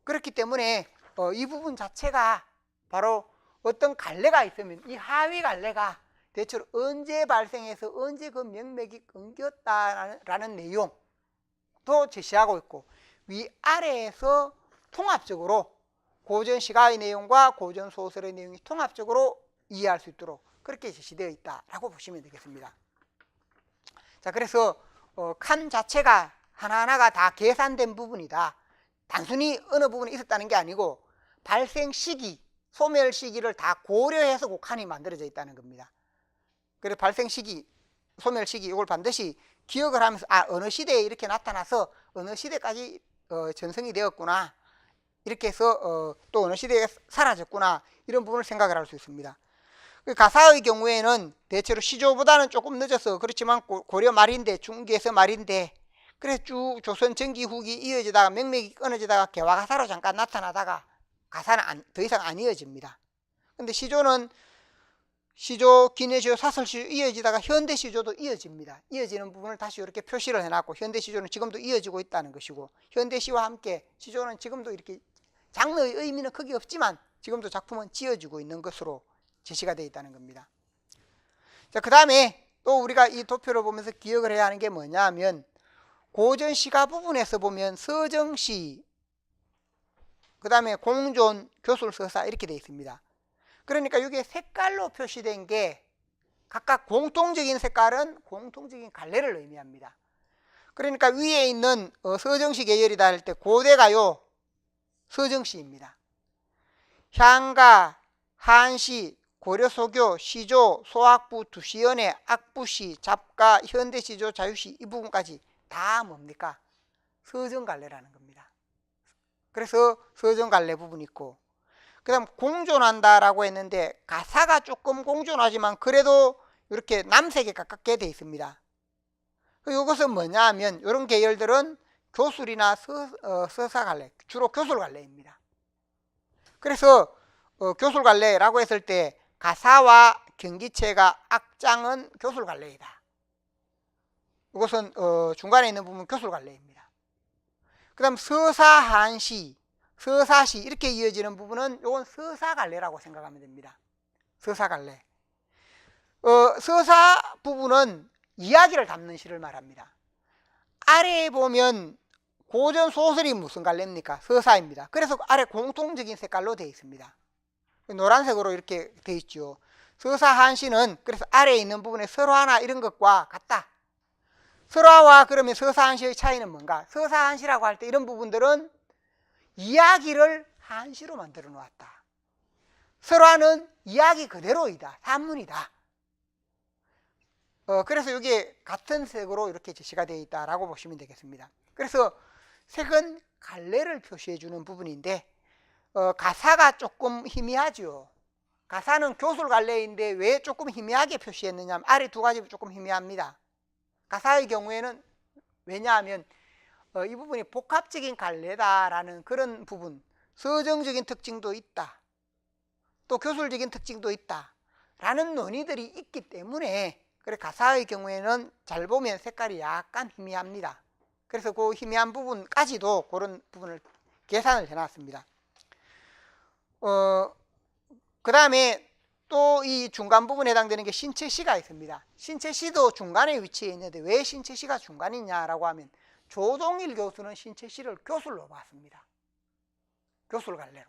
그렇기 때문에 이 부분 자체가 바로 어떤 갈래가 있으면 이 하위 갈래가 대체로 언제 발생해서 언제 그 명맥이 끊겼다라는 내용도 제시하고 있고, 위아래에서 통합적으로 고전 시가의 내용과 고전 소설의 내용이 통합적으로 이해할 수 있도록 그렇게 제시되어 있다라고 보시면 되겠습니다. 자, 그래서 칸 자체가 하나하나가 다 계산된 부분이다. 단순히 어느 부분에 있었다는 게 아니고 발생 시기, 소멸 시기를 다 고려해서 그 칸이 만들어져 있다는 겁니다. 그래서 발생 시기, 소멸 시기 이걸 반드시 기억을 하면서 어느 시대에 이렇게 나타나서 어느 시대까지 전성이 되었구나, 이렇게 해서 또 어느 시대에 사라졌구나, 이런 부분을 생각을 할 수 있습니다. 가사의 경우에는 대체로 시조보다는 조금 늦어서 그렇지만 고려 말인데, 중기에서 말인데, 그래서 쭉 조선 전기 후기 이어지다가 맥맥이 끊어지다가 개화가사로 잠깐 나타나다가 가사는 더 이상 안 이어집니다. 근데 시조는 시조, 기내시조, 사설시조 이어지다가 현대시조도 이어집니다. 이어지는 부분을 다시 이렇게 표시를 해놨고, 현대시조는 지금도 이어지고 있다는 것이고, 현대시와 함께 시조는 지금도 이렇게 장르의 의미는 크게 없지만 지금도 작품은 지어지고 있는 것으로 제시가 되어 있다는 겁니다. 자, 그 다음에 또 우리가 이 도표를 보면서 기억을 해야 하는 게 뭐냐 하면, 고전 시가 부분에서 보면 서정시, 그 다음에 공존, 교술, 서사 이렇게 되어 있습니다. 그러니까 이게 색깔로 표시된 게 각각 공통적인 색깔은 공통적인 갈래를 의미합니다. 그러니까 위에 있는 서정시 계열이다 할 때 고대가요 서정시입니다. 향가, 한시, 고려소교, 시조, 소학부, 두시연의, 악부시, 잡가, 현대시조, 자유시 이 부분까지 다 뭡니까? 서정갈래라는 겁니다. 그래서 서정갈래 부분이 있고, 그 다음 공존한다라고 했는데 가사가 조금 공존하지만 그래도 이렇게 남색에 가깝게 되어 있습니다. 이것은 뭐냐 하면 이런 계열들은 교술이나 서사갈래, 주로 교술갈래입니다. 그래서 교술갈래라고 했을 때 가사와 경기체가 악장은 교술갈래이다. 이것은 중간에 있는 부분 교술갈래입니다. 그 다음 서사한시, 서사시 이렇게 이어지는 부분은 이건 서사갈래라고 생각하면 됩니다. 서사갈래. 서사 부분은 이야기를 담는 시를 말합니다. 아래에 보면 고전 소설이 무슨 갈래입니까? 서사입니다. 그래서 아래 공통적인 색깔로 되어 있습니다. 노란색으로 이렇게 되어 있죠. 서사한시는 그래서 아래에 있는 부분에 설화나 이런 것과 같다. 설화와 그러면 서사한시의 차이는 뭔가? 서사한시라고 할 때 이런 부분들은 이야기를 한시로 만들어 놓았다. 설화는 이야기 그대로이다. 산문이다. 그래서 이게 같은 색으로 이렇게 제시가 되어 있다라고 보시면 되겠습니다. 그래서 색은 갈래를 표시해 주는 부분인데 가사가 조금 희미하죠. 가사는 교술 갈래인데 왜 조금 희미하게 표시했느냐 하면 아래 두 가지 조금 희미합니다. 가사의 경우에는 왜냐하면 이 부분이 복합적인 갈래다라는 그런 부분, 서정적인 특징도 있다, 또 교술적인 특징도 있다 라는 논의들이 있기 때문에 그래 가사의 경우에는 잘 보면 색깔이 약간 희미합니다. 그래서 그 희미한 부분까지도 그런 부분을 계산을 해놨습니다. 그 다음에 또 이 중간 부분에 해당되는 게 신체시가 있습니다. 신체시도 중간에 위치해 있는데 왜 신체시가 중간이냐라고 하면 조동일 교수는 신체시를 교술로 봤습니다. 교술 갈래로.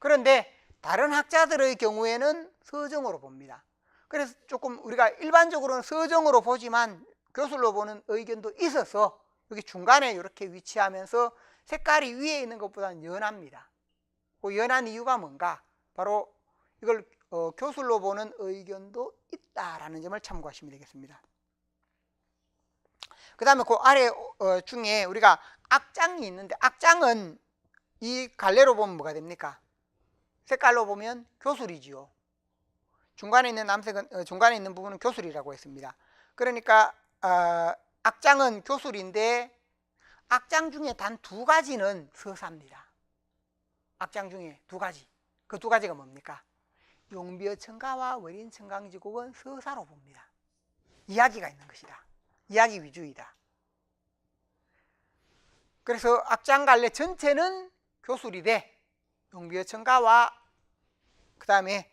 그런데 다른 학자들의 경우에는 서정으로 봅니다. 그래서 조금 우리가 일반적으로는 서정으로 보지만 교술로 보는 의견도 있어서 여기 중간에 이렇게 위치하면서 색깔이 위에 있는 것보다는 연합니다. 그 연한 이유가 뭔가? 바로 이걸 교술로 보는 의견도 있다라는 점을 참고하시면 되겠습니다. 그 다음에 그 아래 중에 우리가 악장이 있는데 악장은 이 갈래로 보면 뭐가 됩니까? 색깔로 보면 교술이지요. 중간에 있는 남색은 중간에 있는 부분은 교술이라고 했습니다. 그러니까 악장은 교술인데 악장 중에 단 두 가지는 서사입니다. 악장 중에 두 가지. 그 두 가지가 뭡니까? 용비어천가와 월인천강지곡은 서사로 봅니다. 이야기가 있는 것이다. 이야기 위주이다. 그래서 악장갈래 전체는 교술이되 용비어천가와 그 다음에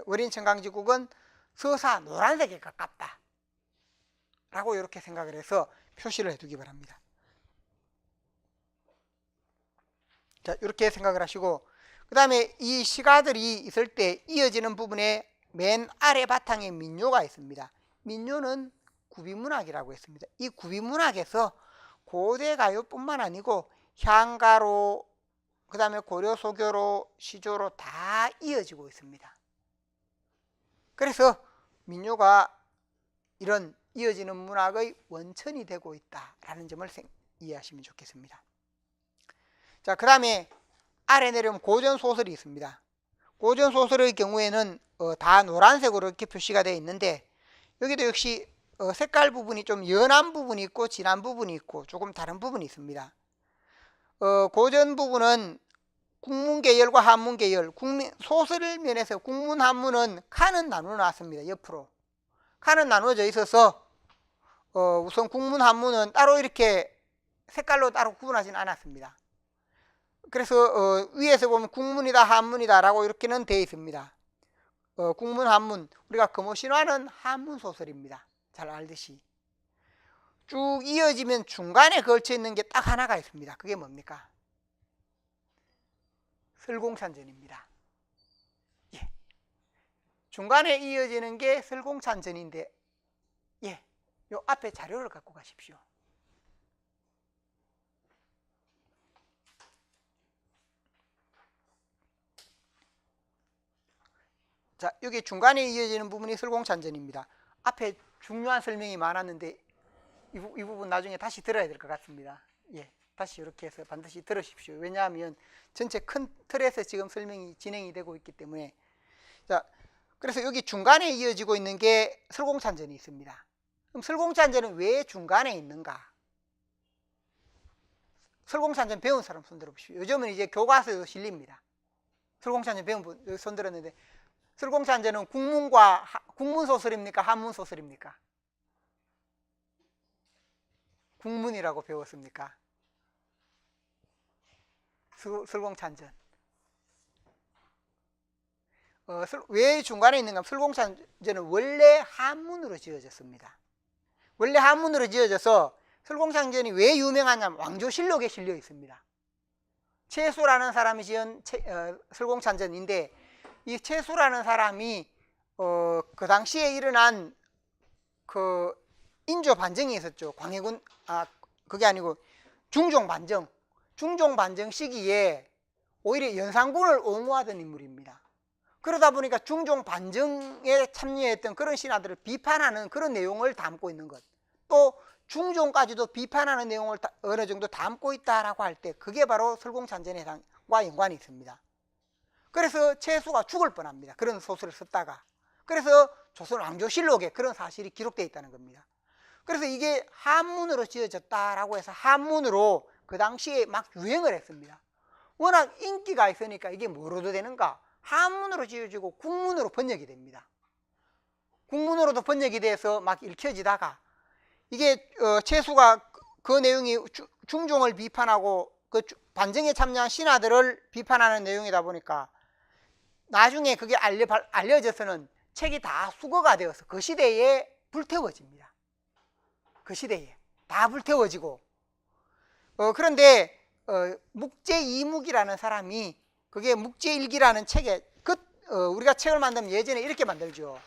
월인천강지곡은 서사 노란색에 가깝다 라고 이렇게 생각을 해서 표시를 해두기 바랍니다. 자, 이렇게 생각을 하시고, 그 다음에 이 시가들이 있을 때 이어지는 부분에 맨 아래 바탕에 민요가 있습니다. 민요는 구비문학이라고 했습니다. 이 구비문학에서 고대 가요뿐만 아니고 향가로, 그 다음에 고려 소교로, 시조로 다 이어지고 있습니다. 그래서 민요가 이런 이어지는 문학의 원천이 되고 있다라는 점을 이해하시면 좋겠습니다. 자, 그 다음에 아래 내려오면 고전소설이 있습니다. 고전소설의 경우에는 다 노란색으로 이렇게 표시가 되어 있는데, 여기도 역시 색깔 부분이 좀 연한 부분이 있고 진한 부분이 있고 조금 다른 부분이 있습니다. 고전 부분은 국문계열과 한문계열, 소설 면에서 국문, 한문은 칸은 나누어 놨습니다. 옆으로 칸은 나누어져 있어서 우선 국문, 한문은 따로 이렇게 색깔로 따로 구분하지는 않았습니다. 그래서 위에서 보면 국문이다 한문이다 라고 이렇게는 되어 있습니다. 국문, 한문, 우리가 금오신화는 한문 소설입니다. 잘 알듯이 쭉 이어지면 중간에 걸쳐 있는 게 딱 하나가 있습니다. 그게 뭡니까? 설공찬전입니다. 예. 중간에 이어지는 게 설공찬전인데, 예, 요 앞에 자료를 갖고 가십시오. 자, 여기 중간에 이어지는 부분이 설공찬전입니다. 앞에 중요한 설명이 많았는데 이 부분 나중에 다시 들어야 될 것 같습니다. 예, 다시 이렇게 해서 반드시 들으십시오. 왜냐하면 전체 큰 틀에서 지금 설명이 진행이 되고 있기 때문에. 자, 그래서 여기 중간에 이어지고 있는 게 설공찬전이 있습니다. 그럼 설공찬전은 왜 중간에 있는가? 설공찬전 배운 사람 손 들어보십시오. 요즘은 이제 교과서에도 실립니다. 설공찬전 배운 분 손 들었는데, 설공찬전은 국문소설입니까? 한문소설입니까? 국문이라고 배웠습니까? 설공찬전. 왜 중간에 있는가? 설공찬전은 원래 한문으로 지어졌습니다. 원래 한문으로 지어져서 설공찬전이 왜 유명하냐면 왕조실록에 실려 있습니다. 최수라는 사람이 지은 설공찬전인데, 이 최수라는 사람이 그 당시에 일어난 그 인조 반정이 있었죠. 광해군, 그게 아니고 중종반정 시기에 오히려 연산군을 옹호하던 인물입니다. 그러다 보니까 중종반정에 참여했던 그런 신하들을 비판하는 그런 내용을 담고 있는 것, 또 중종까지도 비판하는 내용을 어느 정도 담고 있다라고 할 때 그게 바로 설공찬전과 연관이 있습니다. 그래서 최수가 죽을 뻔합니다. 그런 소설을 썼다가. 그래서 조선 왕조실록에 그런 사실이 기록되어 있다는 겁니다. 그래서 이게 한문으로 지어졌다라고 해서 한문으로 그 당시에 막 유행을 했습니다. 워낙 인기가 있으니까 이게 뭐로도 되는가? 한문으로 지어지고 국문으로 번역이 됩니다. 국문으로도 번역이 돼서 막 읽혀지다가, 이게 최수가 그 내용이 중종을 비판하고 그 반정에 참여한 신하들을 비판하는 내용이다 보니까 나중에 그게 알려져서는 책이 다 수거가 되어서 그 시대에 불태워집니다. 그 시대에 다 불태워지고, 그런데 묵제이묵이라는 사람이, 그게 묵제일기라는 책에 우리가 책을 만들면 예전에 이렇게 만들죠.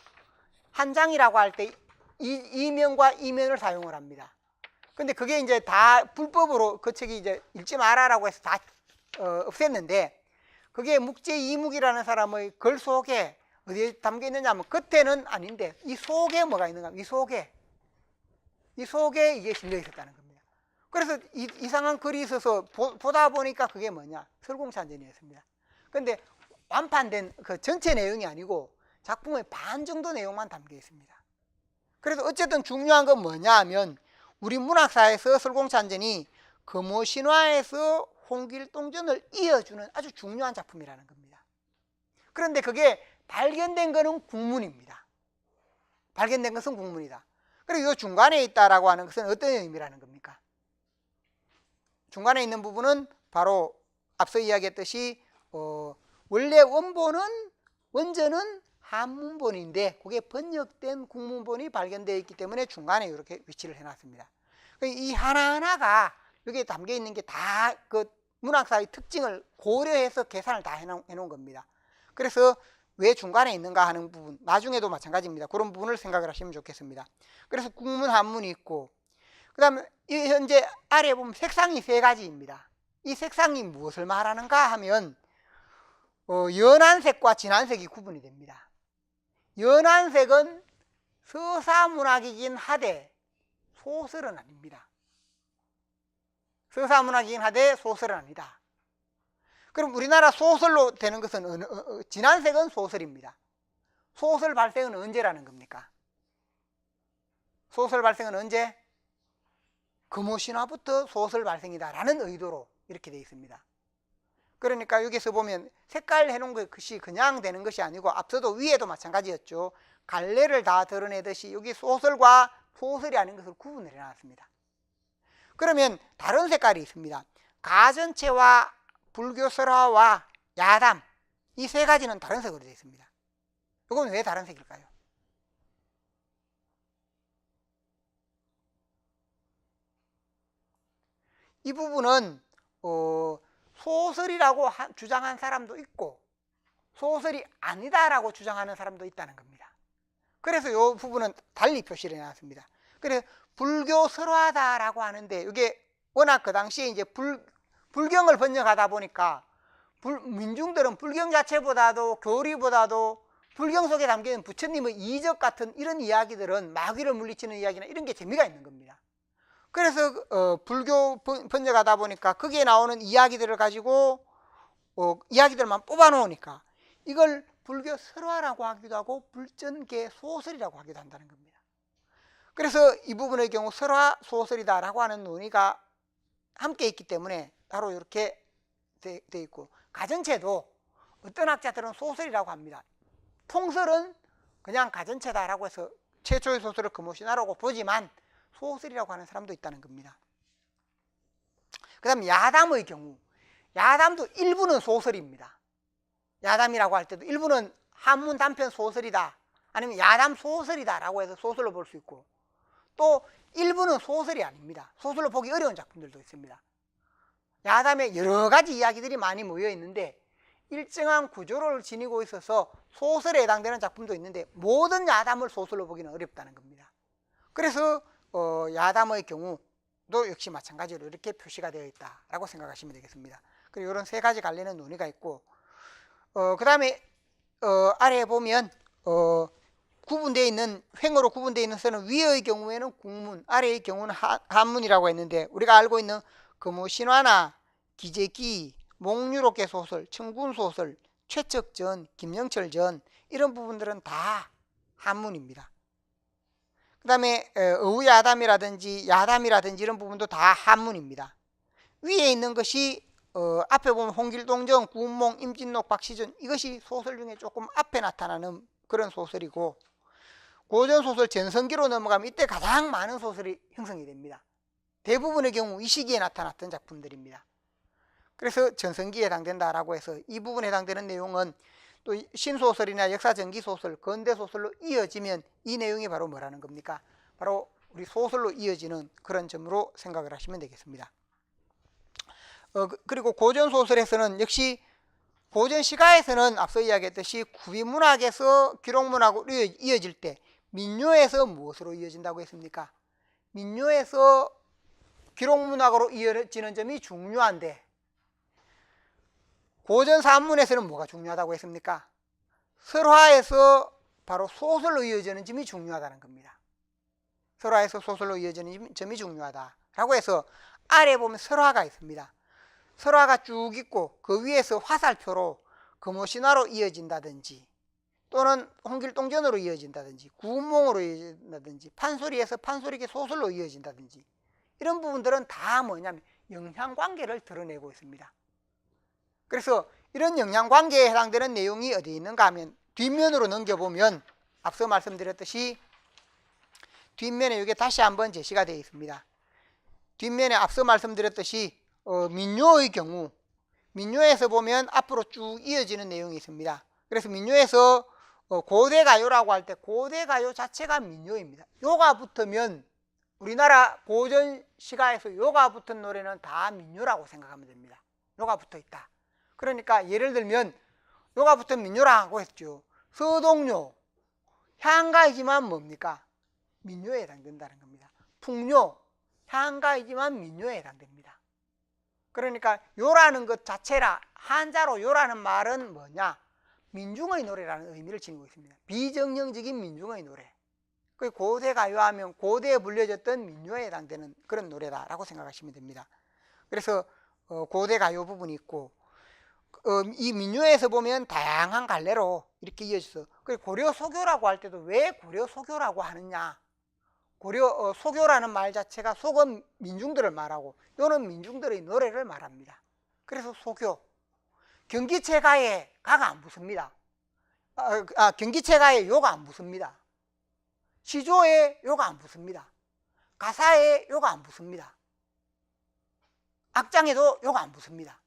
한 장이라고 할 때 이면과 이면을 사용을 합니다. 근데 그게 이제 다 불법으로 그 책이 이제 읽지 마라라고 해서 다 없앴는데, 그게 묵제이묵이라는 사람의 글 속에 어디에 담겨 있느냐 하면 겉에는 아닌데 이 속에 뭐가 있는가? 이 속에 이게 실려 있었다는 겁니다. 그래서 이상한 글이 있어서 보다 보니까 그게 뭐냐? 설공찬전이었습니다. 근데 완판된 그 전체 내용이 아니고 작품의 반 정도 내용만 담겨 있습니다. 그래서 어쨌든 중요한 건 뭐냐 하면, 우리 문학사에서 설공찬전이 금오신화에서 홍길동전을 이어주는 아주 중요한 작품이라는 겁니다. 그런데 그게 발견된 것은 국문입니다. 발견된 것은 국문이다. 그리고 이 중간에 있다라고 하는 것은 어떤 의미라는 겁니까? 중간에 있는 부분은 바로 앞서 이야기했듯이 원래 원전은 한문본인데 그게 번역된 국문본이 발견되어 있기 때문에 중간에 이렇게 위치를 해놨습니다. 이 하나하나가 여기에 담겨 있는 게 다 그 문학사의 특징을 고려해서 계산을 다 해놓은 겁니다. 그래서 왜 중간에 있는가 하는 부분, 나중에도 마찬가지입니다. 그런 부분을 생각을 하시면 좋겠습니다. 그래서 국문, 한문이 있고, 그 다음에 현재 아래에 보면 색상이 3가지입니다. 이 색상이 무엇을 말하는가 하면 연한 색과 진한 색이 구분이 됩니다. 연한 색은 서사문학이긴 하되 소설은 아닙니다. 서사문학이긴 하되 소설은 아니다. 그럼 우리나라 소설로 되는 것은 진한 색은 소설입니다. 소설 발생은 언제라는 겁니까? 소설 발생은 언제? 금호신화부터 소설 발생이다라는 의도로 이렇게 되어 있습니다. 그러니까 여기서 보면 색깔 해놓은 것이 그냥 되는 것이 아니고, 앞서도 위에도 마찬가지였죠. 갈래를 다 드러내듯이 여기 소설과 소설이 아닌 것을 구분을 해놨습니다. 그러면 다른 색깔이 있습니다. 가전체와 불교설화와 야담, 이 3가지는 다른 색으로 되어 있습니다. 이건 왜 다른 색일까요? 이 부분은 소설이라고 주장한 사람도 있고 소설이 아니다라고 주장하는 사람도 있다는 겁니다. 그래서 이 부분은 달리 표시를 해놨습니다. 그래서 불교설화다라고 하는데, 이게 워낙 그 당시에 이제 불경을 번역하다 보니까 민중들은 불경 자체보다도 교리보다도 불경 속에 담긴 부처님의 이적 같은 이런 이야기들은 마귀를 물리치는 이야기나 이런 게 재미가 있는 겁니다. 그래서 불교 번역하다 보니까 거기에 나오는 이야기들을 가지고 이야기들만 뽑아 놓으니까 이걸 불교 설화라고 하기도 하고 불전계 소설이라고 하기도 한다는 겁니다. 그래서 이 부분의 경우 설화 소설이다라고 하는 논의가 함께 있기 때문에 따로 이렇게 돼 있고, 가전체도 어떤 학자들은 소설이라고 합니다. 통설은 그냥 가전체다라고 해서 최초의 소설을 금호신화라고 보지만 소설이라고 하는 사람도 있다는 겁니다. 그 다음 야담의 경우, 야담도 일부는 소설입니다. 야담이라고 할 때도 일부는 한문 단편 소설이다, 아니면 야담 소설이다 라고 해서 소설로 볼 수 있고, 또 일부는 소설이 아닙니다. 소설로 보기 어려운 작품들도 있습니다. 야담에 여러 가지 이야기들이 많이 모여 있는데 일정한 구조를 지니고 있어서 소설에 해당되는 작품도 있는데 모든 야담을 소설로 보기는 어렵다는 겁니다. 그래서 야담의 경우도 역시 마찬가지로 이렇게 표시가 되어 있다라고 생각하시면 되겠습니다. 그리고 이런 3가지 갈리는 논의가 있고, 그 다음에 아래에 보면 구분되어 있는, 횡으로 구분되어 있는 선은 위의 경우에는 국문, 아래의 경우는 한문이라고 했는데, 우리가 알고 있는 금호신화나 기재기, 목유록계 소설, 청군소설, 최척전, 김영철전 이런 부분들은 다 한문입니다. 그 다음에 어우야담이라든지 야담이라든지 이런 부분도 다 한문입니다. 위에 있는 것이 앞에 보면 홍길동전, 구운몽, 임진록, 박시준, 이것이 소설 중에 조금 앞에 나타나는 그런 소설이고, 고전소설 전성기로 넘어가면 이때 가장 많은 소설이 형성이 됩니다. 대부분의 경우 이 시기에 나타났던 작품들입니다. 그래서 전성기에 해당된다라고 해서 이 부분에 해당되는 내용은 또 신소설이나 역사전기소설, 근대소설로 이어지면 이 내용이 바로 뭐라는 겁니까? 바로 우리 소설로 이어지는 그런 점으로 생각을 하시면 되겠습니다. 그리고 고전소설에서는 역시 고전시가에서는 앞서 이야기했듯이 구비문학에서 기록문학으로 이어질 때 민요에서 무엇으로 이어진다고 했습니까? 민요에서 기록문학으로 이어지는 점이 중요한데 고전산문에서는 뭐가 중요하다고 했습니까? 설화에서 바로 소설로 이어지는 점이 중요하다는 겁니다. 설화에서 소설로 이어지는 점이 중요하다라고 해서 아래에 보면 설화가 있습니다. 설화가 쭉 있고 그 위에서 화살표로 금호신화로 이어진다든지 또는 홍길동전으로 이어진다든지 구운몽으로 이어진다든지 판소리에서 판소리계 소설로 이어진다든지 이런 부분들은 다 뭐냐면 영향관계를 드러내고 있습니다. 그래서 이런 영향관계에 해당되는 내용이 어디에 있는가 하면 뒷면으로 넘겨보면 앞서 말씀드렸듯이 뒷면에 이게 다시 한번 제시가 되어 있습니다. 뒷면에 앞서 말씀드렸듯이 민요의 경우 민요에서 보면 앞으로 쭉 이어지는 내용이 있습니다. 그래서 민요에서 고대가요라고 할 때 고대가요 자체가 민요입니다. 요가 붙으면 우리나라 고전 시가에서 요가 붙은 노래는 다 민요라고 생각하면 됩니다. 요가 붙어 있다. 그러니까 예를 들면 요가 붙은 민요라고 했죠. 서동요, 향가이지만 뭡니까? 민요에 해당된다는 겁니다. 풍요, 향가이지만 민요에 해당됩니다. 그러니까 요라는 것 자체라, 한자로 요라는 말은 뭐냐? 민중의 노래라는 의미를 지니고 있습니다. 비정형적인 민중의 노래. 그 고대 가요하면 고대에 불려졌던 민요에 해당되는 그런 노래다라고 생각하시면 됩니다. 그래서 고대 가요 부분이 있고, 이 민요에서 보면 다양한 갈래로 이렇게 이어져서, 고려 소교라고 할 때도 왜 고려 소교라고 하느냐? 고려 소교라는 말 자체가 속은 민중들을 말하고 요는 민중들의 노래를 말합니다. 그래서 소교. 경기체가에 가가 안 붙습니다. 경기체가에 요가 안 붙습니다. 시조에 요가 안 붙습니다. 가사에 요가 안 붙습니다. 악장에도 요가 안 붙습니다.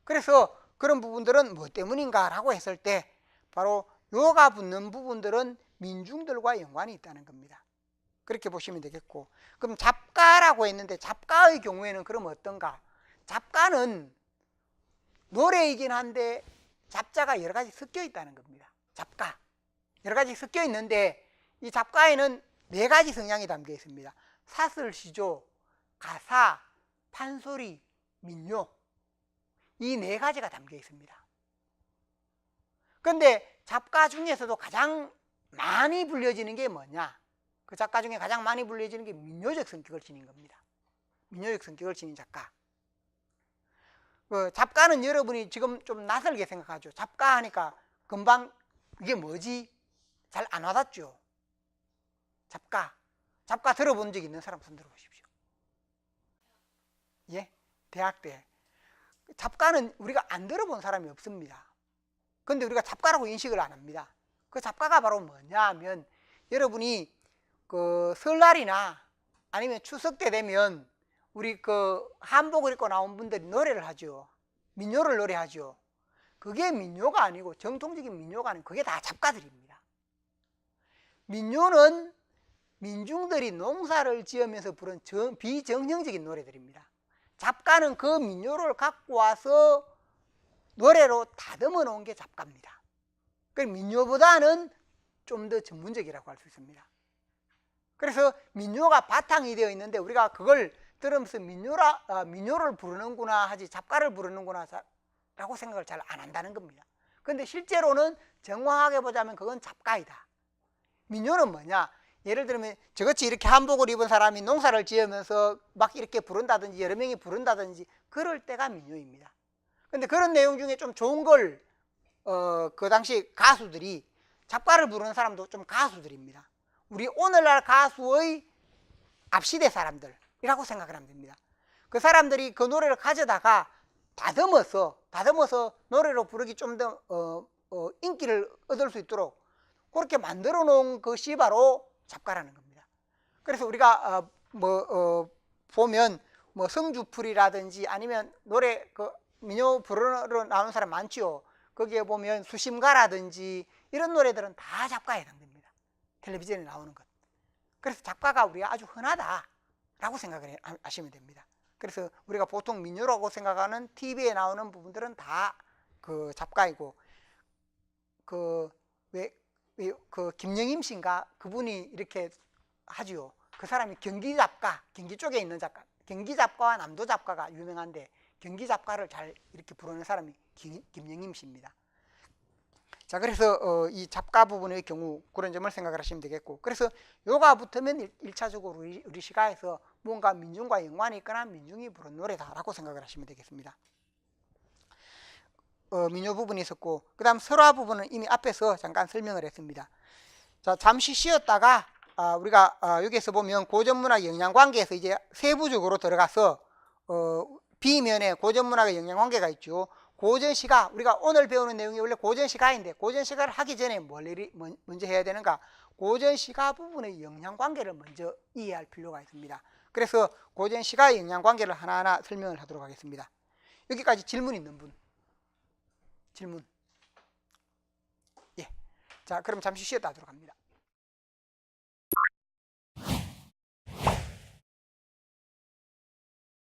그래서 그런 부분들은 뭐 때문인가 라고 했을 때 바로 요가 붙는 부분들은 민중들과 연관이 있다는 겁니다. 그렇게 보시면 되겠고, 그럼 잡가라고 했는데 잡가의 경우에는 그럼 어떤가? 잡가는 노래이긴 한데 잡자가 여러 가지 섞여 있다는 겁니다. 잡가 여러 가지 섞여 있는데 이 잡가에는 4가지 성향이 담겨 있습니다. 사슬시조, 가사, 판소리, 민요, 이 4가지가 담겨 있습니다. 그런데 잡가 중에서도 가장 많이 불려지는 게 뭐냐? 그 작가 중에 가장 많이 불려지는 게 민요적 성격을 지닌 겁니다. 민요적 성격을 지닌 작가. 잡가는 여러분이 지금 좀 낯설게 생각하죠. 잡가 하니까 금방 이게 뭐지? 잘 안 와닿죠. 잡가 들어본 적 있는 사람 손 들어보십시오. 예? 대학 때 잡가는 우리가 안 들어본 사람이 없습니다. 근데 우리가 잡가라고 인식을 안 합니다. 그 잡가가 바로 뭐냐 하면, 여러분이 그 설날이나 아니면 추석 때 되면 우리 그 한복을 입고 나온 분들이 노래를 하죠. 민요를 노래하죠. 그게 민요가 아니고, 정통적인 민요가 아니고 그게 다 잡가들입니다. 민요는 민중들이 농사를 지으면서 부른 비정형적인 노래들입니다. 잡가는 그 민요를 갖고 와서 노래로 다듬어 놓은 게 잡가입니다. 그래서 민요보다는 좀 더 전문적이라고 할 수 있습니다. 그래서 민요가 바탕이 되어 있는데 우리가 그걸 들으면서 민요를 부르는구나 하지 잡가를 부르는구나 라고 생각을 잘 안 한다는 겁니다. 그런데 실제로는 정확하게 보자면 그건 잡가이다. 민요는 뭐냐? 예를 들면 저같이 이렇게 한복을 입은 사람이 농사를 지으면서 막 이렇게 부른다든지 여러 명이 부른다든지 그럴 때가 민요입니다. 그런데 그런 내용 중에 좀 좋은 걸 그 당시 가수들이, 잡가를 부르는 사람도 좀 가수들입니다. 우리 오늘날 가수의 앞시대 사람들이라고 생각을 하면 됩니다. 그 사람들이 그 노래를 가져다가 다듬어서 노래로 부르기 좀 더 인기를 얻을 수 있도록 그렇게 만들어 놓은 것이 바로 잡가라는 겁니다. 그래서 우리가 보면 뭐 성주풀이라든지 아니면 노래 민요 부르러 나오는 사람 많지요. 거기에 보면 수심가라든지 이런 노래들은 다 잡가에 해당됩니다. 텔레비전에 나오는 것. 그래서 잡가가 우리가 아주 흔하다라고 생각을 하시면 됩니다. 그래서 우리가 보통 민요라고 생각하는 TV에 나오는 부분들은 다 그 잡가이고, 그 김영임 씨인가 그분이 이렇게 하지요. 그 사람이 경기 잡가, 경기 쪽에 있는 작가, 경기 잡가와 남도 잡가가 유명한데 경기 잡가를 잘 이렇게 부르는 사람이 김영임 씨입니다. 자, 그래서 이 잡가 부분의 경우 그런 점을 생각을 하시면 되겠고, 그래서 요가 붙으면 1차적으로 우리 시가에서 뭔가 민중과 연관이 있거나 민중이 부른 노래다라고 생각을 하시면 되겠습니다. 민요 부분이 있었고, 그 다음 설화 부분은 이미 앞에서 잠깐 설명을 했습니다. 자, 잠시 쉬었다가 우리가 여기에서 보면 고전문학 영향관계에서 이제 세부적으로 들어가서 비면에 고전문학의 영향관계가 있죠. 고전시가, 우리가 오늘 배우는 내용이 원래 고전시가인데 고전시가를 하기 전에 먼저 해야 되는가? 고전시가 부분의 영향관계를 먼저 이해할 필요가 있습니다. 그래서 고전시가의 영향관계를 하나하나 설명을 하도록 하겠습니다. 여기까지 질문 있는 분? 질문. 예. 자, 그럼 잠시 쉬었다 하도록 합니다.